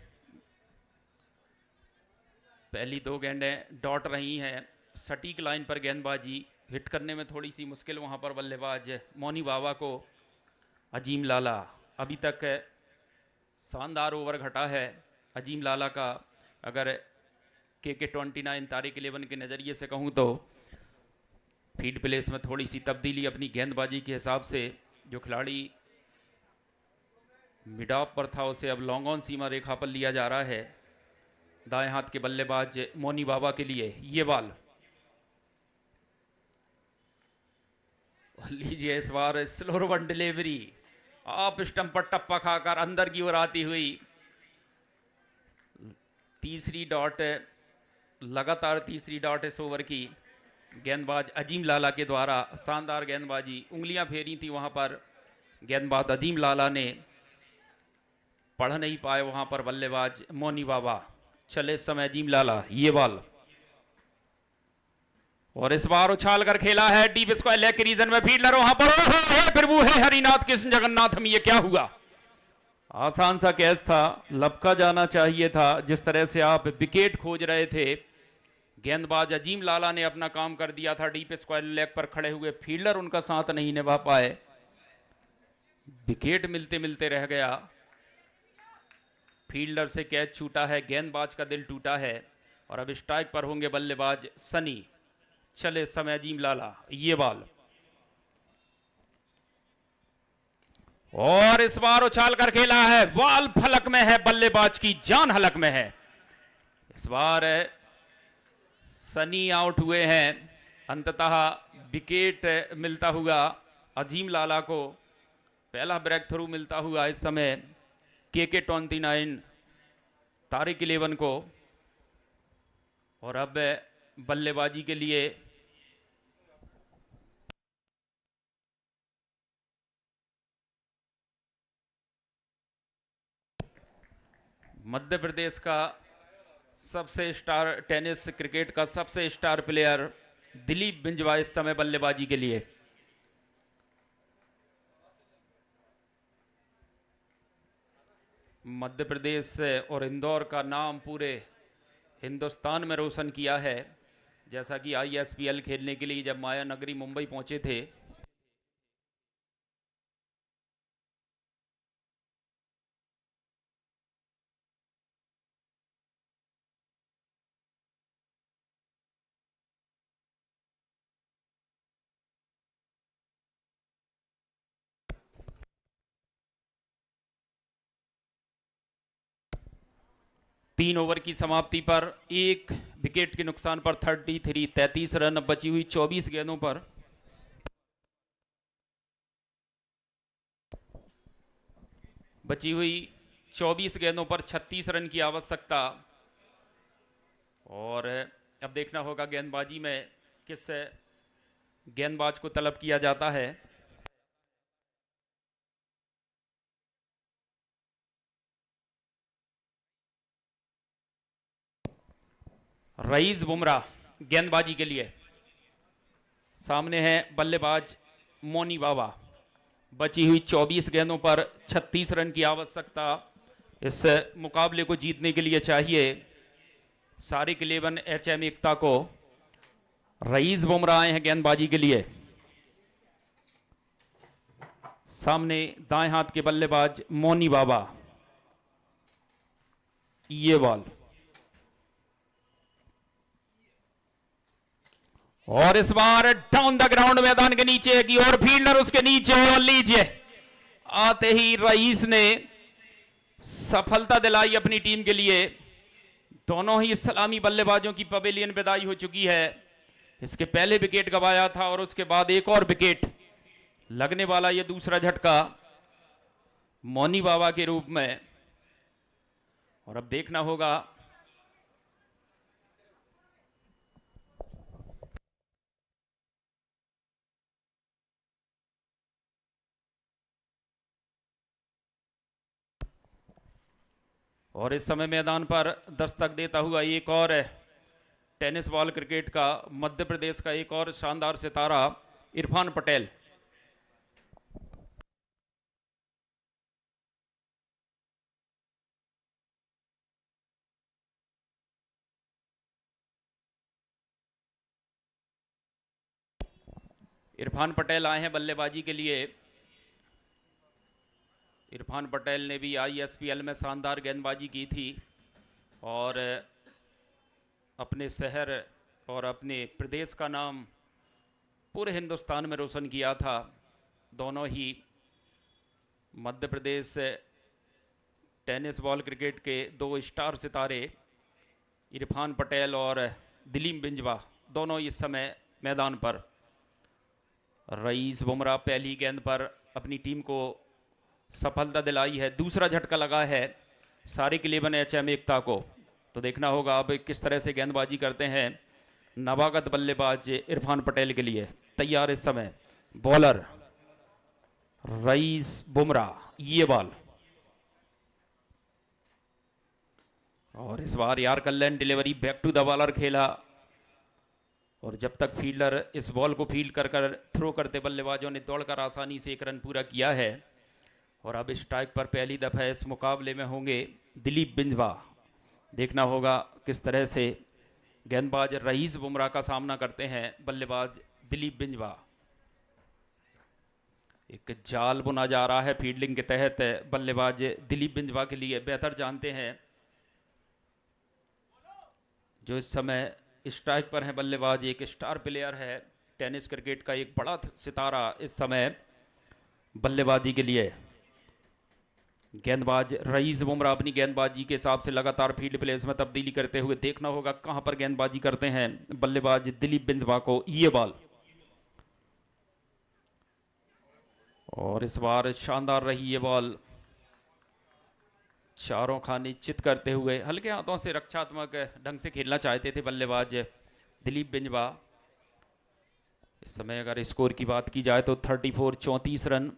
पहली 2 गेंदें डॉट रही हैं, सटीक लाइन पर गेंदबाजी, हिट करने में थोड़ी सी मुश्किल वहां पर बल्लेबाज मोनी बाबा को। अजीम लाला अभी तक शानदार ओवर घटा है अजीम लाला का। अगर के 29 तारिक 11 के नज़रिए से कहूँ तो फील्ड प्लेस में थोड़ी सी तब्दीली अपनी गेंदबाजी के हिसाब से, जो खिलाड़ी मिड ऑफ पर था उसे अब लॉन्ग ऑन सीमा रेखा पर लिया जा रहा है। दाएं हाथ के बल्लेबाज मोनी बाबा के लिए ये बॉल, लीजिए इस बार स्लोर वन डिलीवरी, आप स्टंप पर टप्पा खाकर अंदर की ओर आती हुई तीसरी डॉट, लगातार तीसरी डॉट इस ओवर की गेंदबाज अजीम लाला के द्वारा। शानदार गेंदबाजी, उंगलियां फेरी थी वहां पर गेंदबाज अजीम लाला ने, पढ़ नहीं पाए वहां पर बल्लेबाज मोनी बाबा। चले इस समय अजीम लाला ये बॉल, और इस बार उछाल कर खेला है डीप स्क्वायर लेग के रीजन में, फील्डर वहां पर प्रभु है हरिनाथ कृष्ण जगन्नाथ, हम ये क्या हुआ। आसान सा कैच था, लपका जाना चाहिए था। जिस तरह से आप विकेट खोज रहे थे, गेंदबाज अजीम लाला ने अपना काम कर दिया था। डीप स्क्वायर लेग पर खड़े हुए फील्डर उनका साथ नहीं निभा पाए, विकेट मिलते मिलते रह गया। फील्डर से कैच छूटा है, गेंदबाज का दिल टूटा है, और अब स्ट्राइक पर होंगे बल्लेबाज सनी। चले इस समय अजीम लाला ये बॉल, और इस बार उछाल कर खेला है, बॉल फलक में है, बल्लेबाज की जान हलक में है। इस बार सनी आउट हुए हैं, अंततः विकेट मिलता हुआ अजीम लाला को, पहला ब्रेक थ्रू मिलता हुआ इस समय के 29 तारिक 11 को। और अब बल्लेबाजी के लिए मध्य प्रदेश का सबसे स्टार टेनिस क्रिकेट का सबसे स्टार प्लेयर दिलीप बिंजवा इस समय बल्लेबाजी के लिए। मध्य प्रदेश और इंदौर का नाम पूरे हिंदुस्तान में रोशन किया है। जैसा कि ISPL खेलने के लिए जब माया नगरी मुंबई पहुंचे थे, तीन ओवर की समाप्ति पर एक विकेट के नुकसान पर 33 रन। अब बची हुई 24 गेंदों पर बची हुई 24 गेंदों पर 36 रन की आवश्यकता। और अब देखना होगा गेंदबाजी में किस गेंदबाज को तलब किया जाता है। रईस बुमराह गेंदबाजी के लिए। सामने है बल्लेबाज मोनी बाबा। बची हुई 24 गेंदों पर 36 रन की आवश्यकता इस मुकाबले को जीतने के लिए चाहिए। सारिक 11 HM एकता को। रईस बुमराह आए हैं गेंदबाजी के लिए। सामने दाएं हाथ के बल्लेबाज मोनी बाबा। ये बॉल और इस बार डाउन द ग्राउंड मैदान के नीचे की और फील्डर उसके नीचे। और लीजिए, आते ही रईस ने सफलता दिलाई अपनी टीम के लिए। दोनों ही सलामी बल्लेबाजों की पवेलियन विदाई हो चुकी है। इसके पहले विकेट गवाया था और उसके बाद एक और विकेट लगने वाला ये दूसरा झटका मोनी बाबा के रूप में। और अब देखना होगा और इस समय मैदान पर दस्तक देता हुआ एक और टेनिस बॉल क्रिकेट का मध्य प्रदेश का एक और शानदार सितारा इरफान पटेल। इरफान पटेल आए हैं बल्लेबाजी के लिए। इरफान पटेल ने भी ISPL में शानदार गेंदबाजी की थी और अपने शहर और अपने प्रदेश का नाम पूरे हिंदुस्तान में रोशन किया था। दोनों ही Madhya Pradesh tennis ball cricket के दो स्टार सितारे इरफान पटेल और दिलीप बिंजवा दोनों इस समय मैदान पर। रईस बुमराह पहली गेंद पर अपनी टीम को सफलता दिलाई है। दूसरा झटका लगा है सारिक 11 HM एकता को। तो देखना होगा अब किस तरह से गेंदबाजी करते हैं नवागत बल्लेबाज इरफान पटेल के लिए। तैयार इस समय बॉलर रईस बुमराह। ये बॉल और इस बार यार Kalyan delivery back to the bowler खेला। और जब तक फील्डर इस बॉल को फील्ड कर थ्रो करते बल्लेबाजों ने दौड़कर आसानी से एक रन पूरा किया है। और अब स्ट्राइक पर पहली दफ़ा इस मुकाबले में होंगे दिलीप बिंजवा। देखना होगा किस तरह से गेंदबाज रईस बुमराह का सामना करते हैं बल्लेबाज दिलीप बिंजवा। एक जाल बुना जा रहा है फील्डिंग के तहत बल्लेबाज दिलीप बिंजवा के लिए। बेहतर जानते हैं जो इस समय स्ट्राइक पर है बल्लेबाज एक स्टार प्लेयर है टेनिस क्रिकेट का, एक बड़ा सितारा इस समय बल्लेबाजी के लिए। गेंदबाज रईस बुमराह अपनी गेंदबाजी के हिसाब से लगातार फील्ड प्लेस में तब्दीली करते हुए। देखना होगा कहां पर गेंदबाजी करते हैं बल्लेबाज दिलीप बिंजवा को। ये बॉल और इस बार शानदार रही ये बॉल। चारों खाने चित करते हुए हल्के हाथों से रक्षात्मक ढंग से खेलना चाहते थे बल्लेबाज दिलीप बिंजवा। इस समय अगर स्कोर की बात की जाए तो 34 रन।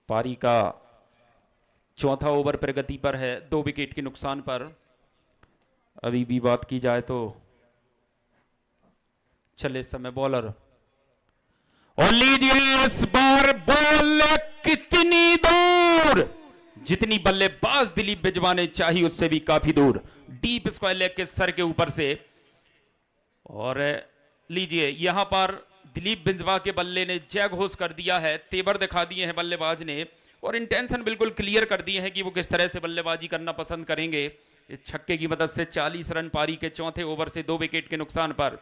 पारी का चौथा ओवर प्रगति पर है, 2 विकेट के नुकसान पर। अभी भी बात की जाए तो चले इस समय बॉलर, और लीजिए इस बार बॉल कितनी दूर, जितनी बल्लेबाज दिलीप बिंजवा ने चाही उससे भी काफी दूर, डीप स्क्वायर लेग के सर के ऊपर से। और लीजिए यहां पर दिलीप बिंजवा के बल्ले ने जय घोष कर दिया है, तेवर दिखा दिए हैं बल्लेबाज ने, और इंटेंशन बिल्कुल क्लियर कर दिए हैं कि वो किस तरह से बल्लेबाजी करना पसंद करेंगे। इस छक्के की मदद से 40 रन पारी के चौथे ओवर से 2 विकेट के नुकसान पर।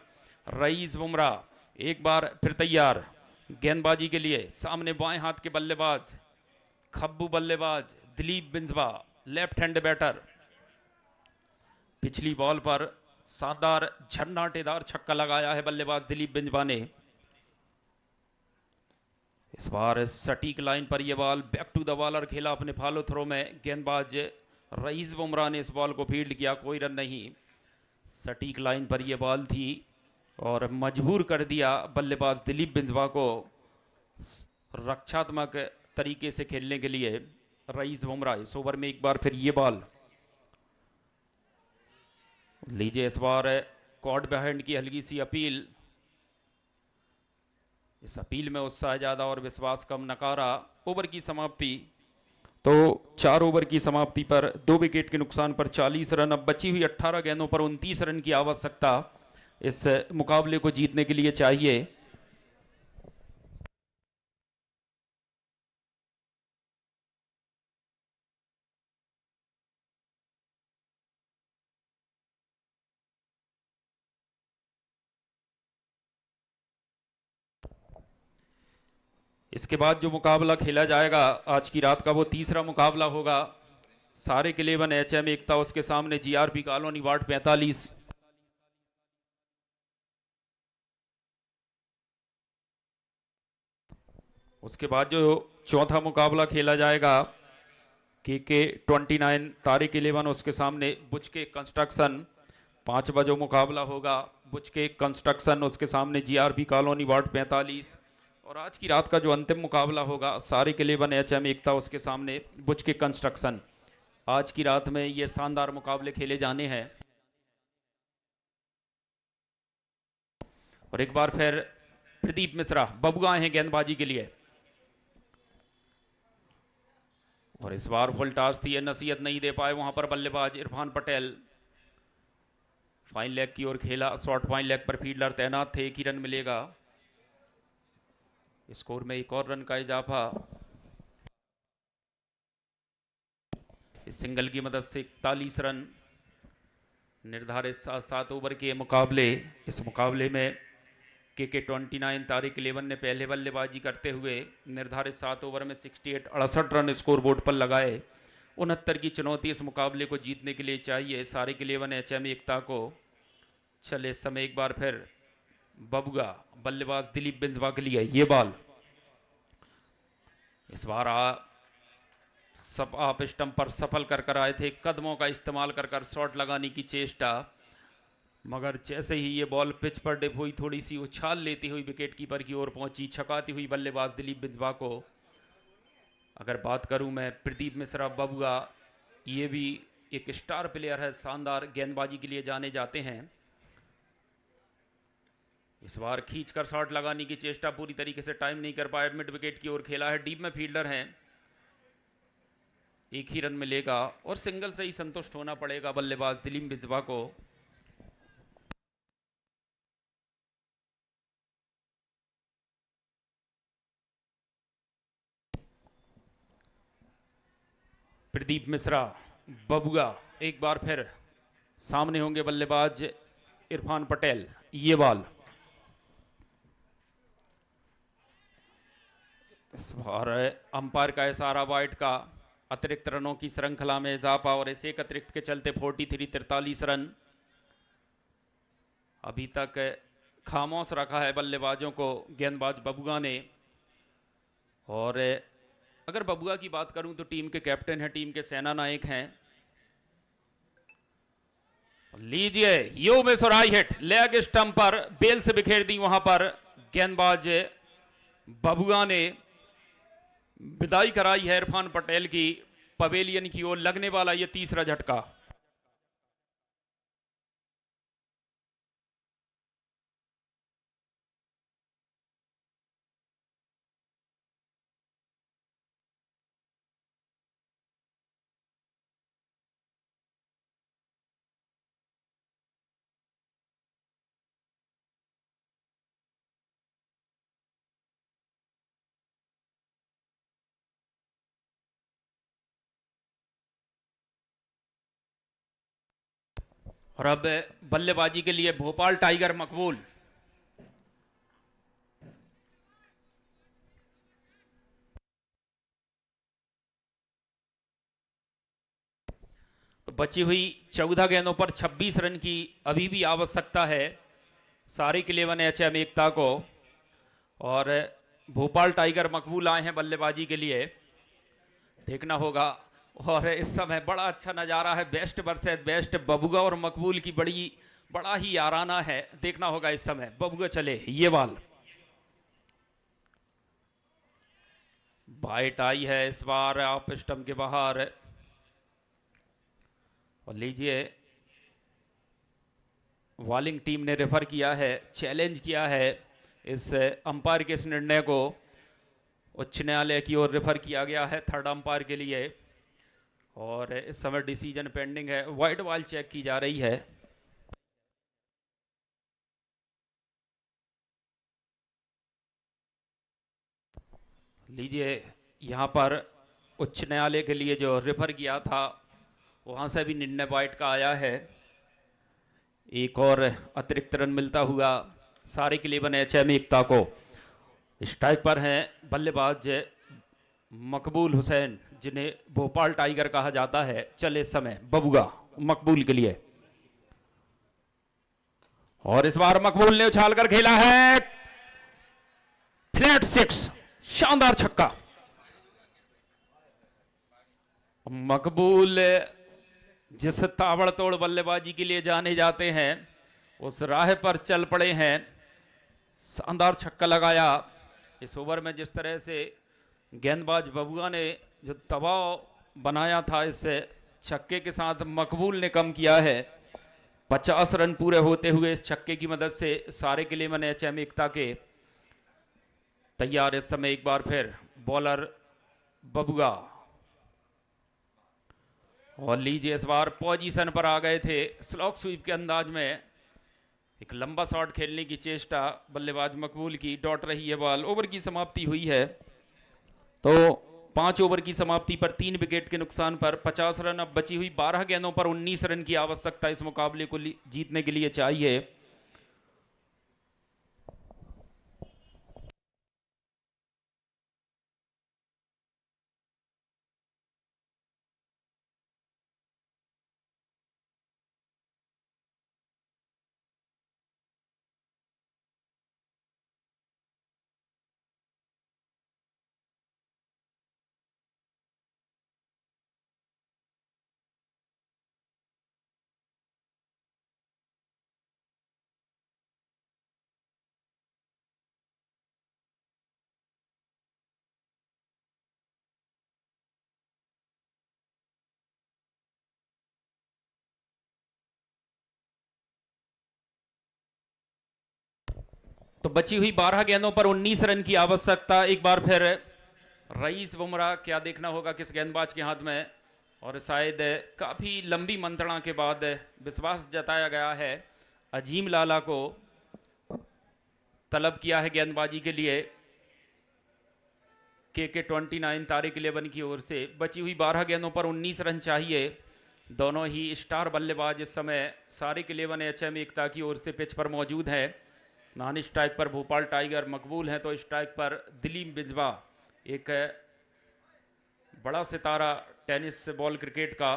रईस बुमराह एक बार फिर तैयार गेंदबाजी के लिए। सामने बाएं हाथ के बल्लेबाज खब्बू बल्लेबाज दिलीप बिंजवा, लेफ्ट हैंड बैटर। पिछली बॉल पर शानदार झरनाटेदार छक्का लगाया है बल्लेबाज दिलीप बिंजवा ने। इस बार सटीक लाइन पर यह ball back to the bowler खेला अपने फॉलो थ्रो में। गेंदबाज रईस बुमराह ने इस बॉल को फील्ड किया, कोई रन नहीं। सटीक लाइन पर यह बॉल थी और मजबूर कर दिया बल्लेबाज दिलीप बिंजवा को रक्षात्मक तरीके से खेलने के लिए रईस बुमराह। इस ओवर में एक बार फिर ये बॉल, लीजिए इस बार कॉर्ड बिहाइंड की हल्की सी अपील। इस अपील में उत्साह ज्यादा और विश्वास कम, नकारा। ओवर की समाप्ति तो 4 ओवर की समाप्ति पर 2 विकेट के नुकसान पर 40 रन। अब बची हुई 18 गेंदों पर 29 रन की आवश्यकता इस मुकाबले को जीतने के लिए चाहिए। इसके बाद जो मुकाबला खेला जाएगा आज की रात का, वो तीसरा मुकाबला होगा सारे के 11 HM एकता, उसके सामने GRP कॉलोनी वार्ड 45। उसके बाद जो चौथा मुकाबला खेला जाएगा KK 29 तारिक 11, उसके सामने बुचके कंस्ट्रक्शन। 5 बजे मुकाबला होगा बुचके कंस्ट्रक्शन, उसके सामने GRP कॉलोनी वार्ड 45। और आज की रात का जो अंतिम मुकाबला होगा सारे के 11 HM एकता, उसके सामने बुचके कंस्ट्रक्शन। आज की रात में ये शानदार मुकाबले खेले जाने हैं। और एक बार फिर प्रदीप मिश्रा बबुआ हैं गेंदबाजी के लिए, और इस बार फुल टॉस थी, नसीहत नहीं दे पाए वहां पर बल्लेबाज इरफान पटेल। फाइन लेग की ओर खेला, शॉर्ट फाइन लेग पर फील्डर तैनात थे, 1 ही रन मिलेगा। स्कोर में 1 और रन का इजाफा। इस सिंगल की मदद से 41 रन निर्धारित 7 ओवर के मुकाबले। इस मुकाबले में KK 29 तारिक 11 ने पहले बल्लेबाजी करते हुए निर्धारित 7 ओवर में 68 रन स्कोर बोर्ड पर लगाए। 69 की चुनौती इस मुकाबले को जीतने के लिए चाहिए सारे के 11 HM एकता को। चले इस समय एक बार फिर बबुआ बल्लेबाज दिलीप बिंजवा के लिए ये बॉल। इस बार सब आप स्टंप पर सफल कर आए थे, कदमों का इस्तेमाल कर शॉट लगाने की चेष्टा, मगर जैसे ही ये बॉल पिच पर डिप हुई, थोड़ी सी उछाल लेती हुई विकेट कीपर की ओर पहुंची, छकाती हुई बल्लेबाज दिलीप बिंजवा को। अगर बात करूं मैं प्रदीप मिश्रा बबुआ, ये भी एक स्टार प्लेयर है, शानदार गेंदबाजी के लिए जाने जाते हैं। इस बार खींचकर शॉट लगाने की चेष्टा, पूरी तरीके से टाइम नहीं कर पाए, मिड विकेट की ओर खेला है, डीप में फील्डर हैं, 1 ही रन मिलेगा और सिंगल से ही संतुष्ट होना पड़ेगा बल्लेबाज दिलीप बिंजवा को। प्रदीप मिश्रा बबुआ, एक बार फिर सामने होंगे बल्लेबाज इरफान पटेल। ये बॉल इस बार अंपायर का इशारा, वाइड का, अतिरिक्त रनों की श्रृंखला में इजाफा, और इस एक अतिरिक्त के चलते 43 रन। अभी तक खामोश रखा है बल्लेबाजों को गेंदबाज बबुआ ने। और अगर बबुआ की बात करूं तो टीम के कैप्टन हैं, टीम के सेना नायक हैं। लीजिए यो में सुराई हिट, लेग स्टंप पर बेल से बिखेर दी, वहां पर गेंदबाज बबुआ ने विदाई कराई है इरफान पटेल की। पवेलियन की ओर लगने वाला ये तीसरा झटका। और अब बल्लेबाजी के लिए भोपाल टाइगर मकबूल। तो बची हुई 14 गेंदों पर 26 रन की अभी भी आवश्यकता है सारिक 11 HM एकता को। और भोपाल टाइगर मकबूल आए हैं बल्लेबाजी के लिए, देखना होगा। और इस समय बड़ा अच्छा नज़ारा है, बेस्ट वर्सेस बेस्ट, बबुगा और मकबूल की बड़ा ही याराना है। देखना होगा इस समय बबुगा चले, ये बाल बाइट आई है इस बार आप स्टंप के बाहर। और लीजिए, बॉलिंग टीम ने रेफर किया है, चैलेंज किया है इस अंपायर के इस निर्णय को। उच्च न्यायालय की ओर रेफर किया गया है थर्ड अंपायर के लिए, और इस समय डिसीजन पेंडिंग है। वाइड बॉल चेक की जा रही है। लीजिए, यहाँ पर उच्च न्यायालय के लिए जो रेफर किया था वहाँ से भी निर्णय वाइड का आया है। एक और अतिरिक्त रन मिलता हुआ सारिक 11 HM एकता को। स्ट्राइक पर हैं बल्लेबाज मकबूल हुसैन, जिन्हें भोपाल टाइगर कहा जाता है। चले इस समय बबुगा मकबूल के लिए, और इस बार मकबूल ने उछालकर खेला है फ्लैट 6, शानदार छक्का। मकबूल जिस ताबड़तोड़ बल्लेबाजी के लिए जाने जाते हैं उस राह पर चल पड़े हैं। शानदार छक्का लगाया। इस ओवर में जिस तरह से गेंदबाज बबुआ ने जो दबाव बनाया था, इस छक्के के साथ मकबूल ने कम किया है। 50 रन पूरे होते हुए इस छक्के की मदद से सारिक 11 HM एकता के तैयार। इस समय एक बार फिर बॉलर बबुआ, और लीजिए इस बार पोजीशन पर आ गए थे स्लॉक स्वीप के अंदाज में। एक लंबा शॉट खेलने की चेष्टा बल्लेबाज मकबूल की, डॉट रही है बॉल। ओवर की समाप्ति हुई है, तो 5 ओवर की समाप्ति पर 3 विकेट के नुकसान पर 50 रन। अब बची हुई 12 गेंदों पर 19 रन की आवश्यकता इस मुकाबले को जीतने के लिए चाहिए। तो बची हुई 12 गेंदों पर 19 रन की आवश्यकता। एक बार फिर रईस बुमराह, क्या देखना होगा किस गेंदबाज के हाथ में। और शायद काफ़ी लंबी मंत्रणा के बाद विश्वास जताया गया है, अजीम लाला को तलब किया है गेंदबाजी के लिए के 29 तारिक 11 की ओर से। बची हुई 12 गेंदों पर 19 रन चाहिए। दोनों ही स्टार बल्लेबाज इस समय सारिक 11 HM एकता की ओर से पिच पर मौजूद है। नॉन स्ट्राइक पर भोपाल टाइगर मकबूल हैं, तो स्ट्राइक पर दिलीप बिजवा, एक बड़ा सितारा टेनिस बॉल क्रिकेट का।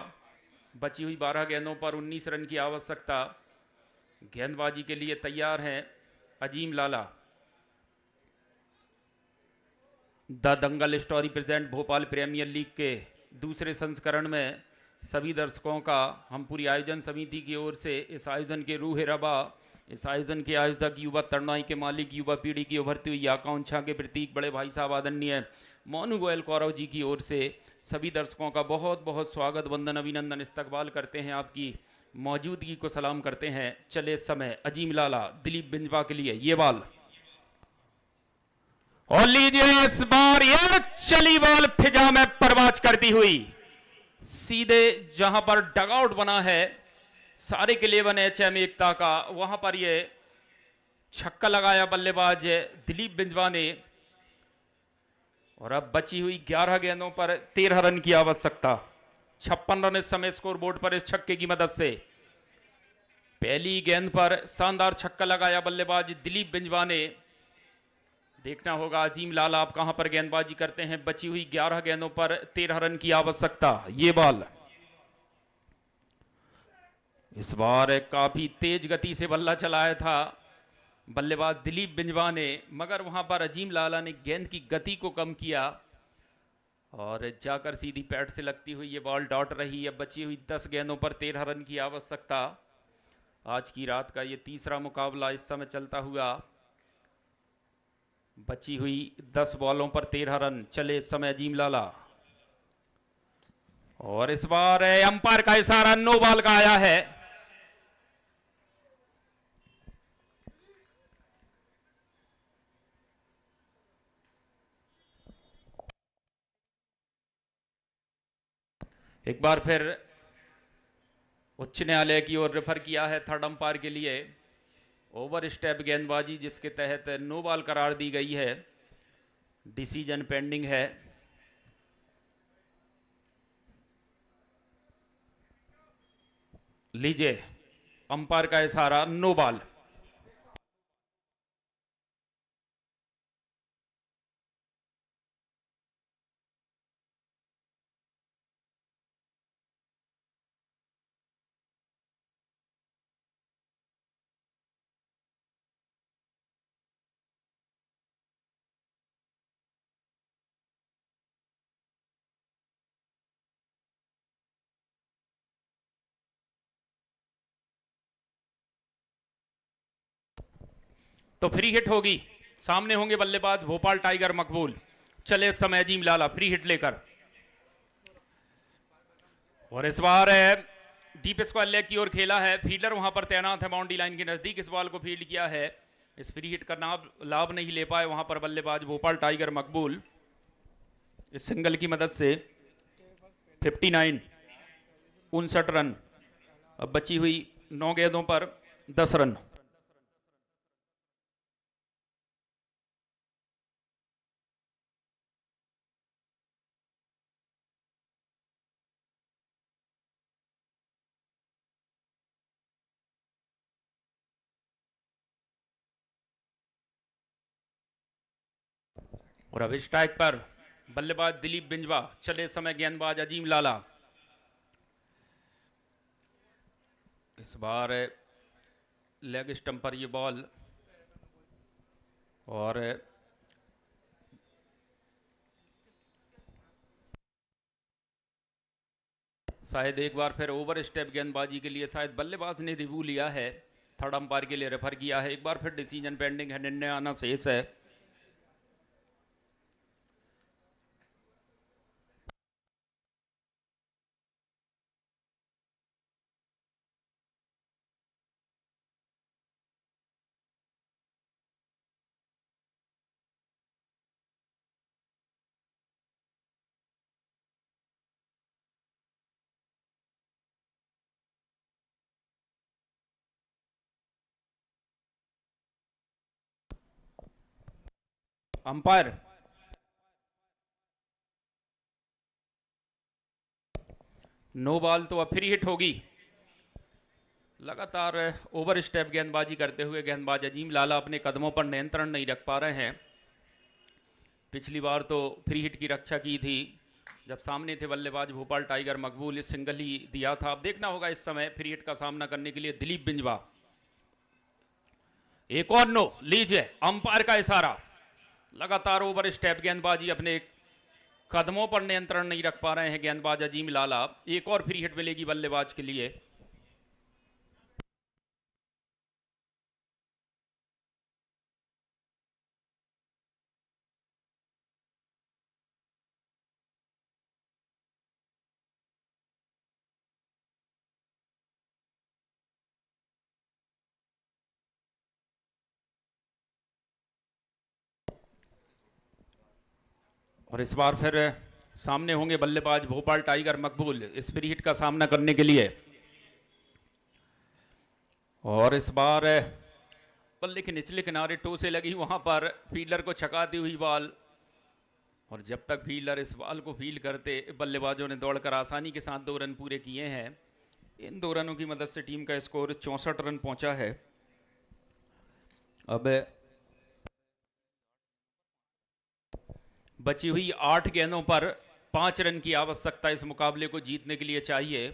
बची हुई 12 गेंदों पर 19 रन की आवश्यकता। गेंदबाजी के लिए तैयार हैं Azeem Lala. The Dangal story present Bhopal premier league के दूसरे संस्करण में सभी दर्शकों का हम पूरी आयोजन समिति की ओर से इस आयोजन के रूह रबा इस आयोजन के आयोजक युवा तरुणाई के मालिक, युवा पीढ़ी की उभरती हुई आकांक्षा के प्रतीक बड़े भाई साहब आदरणीय मोनू गोयल कौरव जी की ओर से सभी दर्शकों का बहुत बहुत स्वागत, वंदन, अभिनंदन, इस्तकबाल करते हैं। आपकी मौजूदगी को सलाम करते हैं। चले समय अजीम लाला दिलीप बिंजवा के लिए ये बॉल, और लीजिए इस बार ये चली बॉल फिजा में परवाज करती हुई सीधे जहां पर डगआउट बना है सारे के 11 HM एकता का, वहां पर ये छक्का लगाया बल्लेबाज दिलीप बिंजवा ने। और अब बची हुई 11 गेंदों पर 13 रन की आवश्यकता। 56 रन इस समय स्कोर बोर्ड पर इस छक्के की मदद से। पहली गेंद पर शानदार छक्का लगाया बल्लेबाज दिलीप बिंजवा ने। देखना होगा अजीम लाल आप कहां पर गेंदबाजी करते हैं। बची हुई 11 गेंदों पर 13 रन की आवश्यकता। ये बॉल इस बार काफी तेज गति से बल्ला चलाया था बल्लेबाज दिलीप बिंजवा ने, मगर वहां पर अजीम लाला ने गेंद की गति को कम किया और जाकर सीधी पैड से लगती हुई ये बॉल डॉट रही है। बची हुई 10 गेंदों पर 13 रन की आवश्यकता। आज की रात का ये तीसरा मुकाबला इस समय चलता हुआ। बची हुई 10 बॉलों पर 13 रन। चले इस समय अजीम लाला, और इस बार अंपायर का इशारा नो बॉल का आया है। एक बार फिर उच्च न्यायालय की ओर रेफर किया है थर्ड अंपायर के लिए। ओवर स्टेप गेंदबाजी जिसके तहत नो बॉल करार दी गई है। डिसीजन पेंडिंग है। लीजिए अंपायर का इशारा नो बॉल। तो फ्री हिट होगी। सामने होंगे बल्लेबाज भोपाल टाइगर मकबूल। चले इस समय अजीम लाला फ्री हिट लेकर, और इस बार डीप स्क्वायर लेग की ओर खेला है। फील्डर वहां पर तैनात है बाउंड्री लाइन के नजदीक। इस बॉल को फील्ड किया है। इस फ्री हिट का लाभ नहीं ले पाए वहां पर बल्लेबाज भोपाल टाइगर मकबूल। इस सिंगल की मदद से 59 59 रन। अब बची हुई 9 गेंदों पर 10 रन। और अब स्ट्राइक पर बल्लेबाज दिलीप बिंजवा। चले समय गेंदबाज अजीम लाला। इस बार लेग स्टंप पर ये बॉल, और शायद एक बार फिर ओवर स्टेप गेंदबाजी के लिए शायद बल्लेबाज ने रिव्यू लिया है। थर्ड अंपायर के लिए रेफर किया है। एक बार फिर डिसीजन पेंडिंग है। निर्णय आना शेष है। Umpire no ball. तो अब फ्री हिट होगी। लगातार ओवर स्टेप गेंदबाजी करते हुए गेंदबाज अजीम लाला अपने कदमों पर नियंत्रण नहीं रख पा रहे हैं। पिछली बार तो फ्री हिट की रक्षा की थी जब सामने थे बल्लेबाज भोपाल टाइगर मकबूल। इस सिंगल ही दिया था। अब देखना होगा इस समय फ्री हिट का सामना करने के लिए दिलीप बिंजवा। एक और नो। लीजिए अंपायर का इशारा। लगातार ओवर स्टेप गेंदबाजी, अपने कदमों पर नियंत्रण नहीं रख पा रहे हैं गेंदबाज अजीम लाला। एक और फ्री हिट मिलेगी बल्लेबाज के लिए। और इस बार फिर सामने होंगे बल्लेबाज भोपाल टाइगर मकबूल इस फ्री हिट का सामना करने के लिए। और इस बार बल्ले के निचले किनारे टो से लगी, वहां पर फील्डर को छकाती हुई बॉल, और जब तक फील्डर इस बॉल को फील्ड करते बल्लेबाजों ने दौड़कर आसानी के साथ 2 रन पूरे किए हैं। इन 2 रनों की मदद से टीम का स्कोर 64 रन पहुंचा है। अब बची हुई 8 गेंदों पर 5 रन की आवश्यकता इस मुकाबले को जीतने के लिए चाहिए।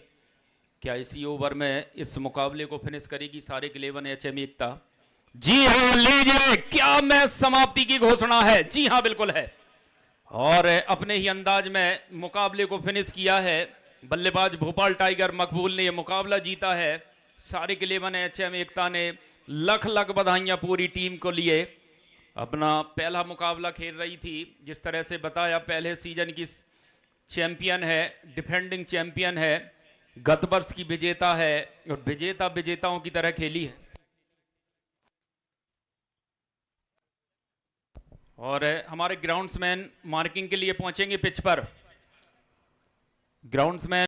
क्या इसी ओवर में इस मुकाबले को फिनिश करेगी सारेग 11 HM एकता? जी हाँ, लीजिए, क्या मैच समाप्ति की घोषणा है। जी हाँ, बिल्कुल है। और अपने ही अंदाज में मुकाबले को फिनिश किया है बल्लेबाज भोपाल टाइगर मकबूल ने। यह मुकाबला जीता है सारेग 11 HM एकता ने। लख लख बधाइयां पूरी टीम को लिए। अपना पहला मुकाबला खेल रही थी, जिस तरह से बताया, पहले सीजन की चैंपियन है, डिफेंडिंग चैंपियन है, गत वर्ष की विजेता है, और विजेता विजेताओं की तरह खेली है। और हमारे ग्राउंड्समैन मार्किंग के लिए पहुंचेंगे पिच पर। ग्राउंड्समैन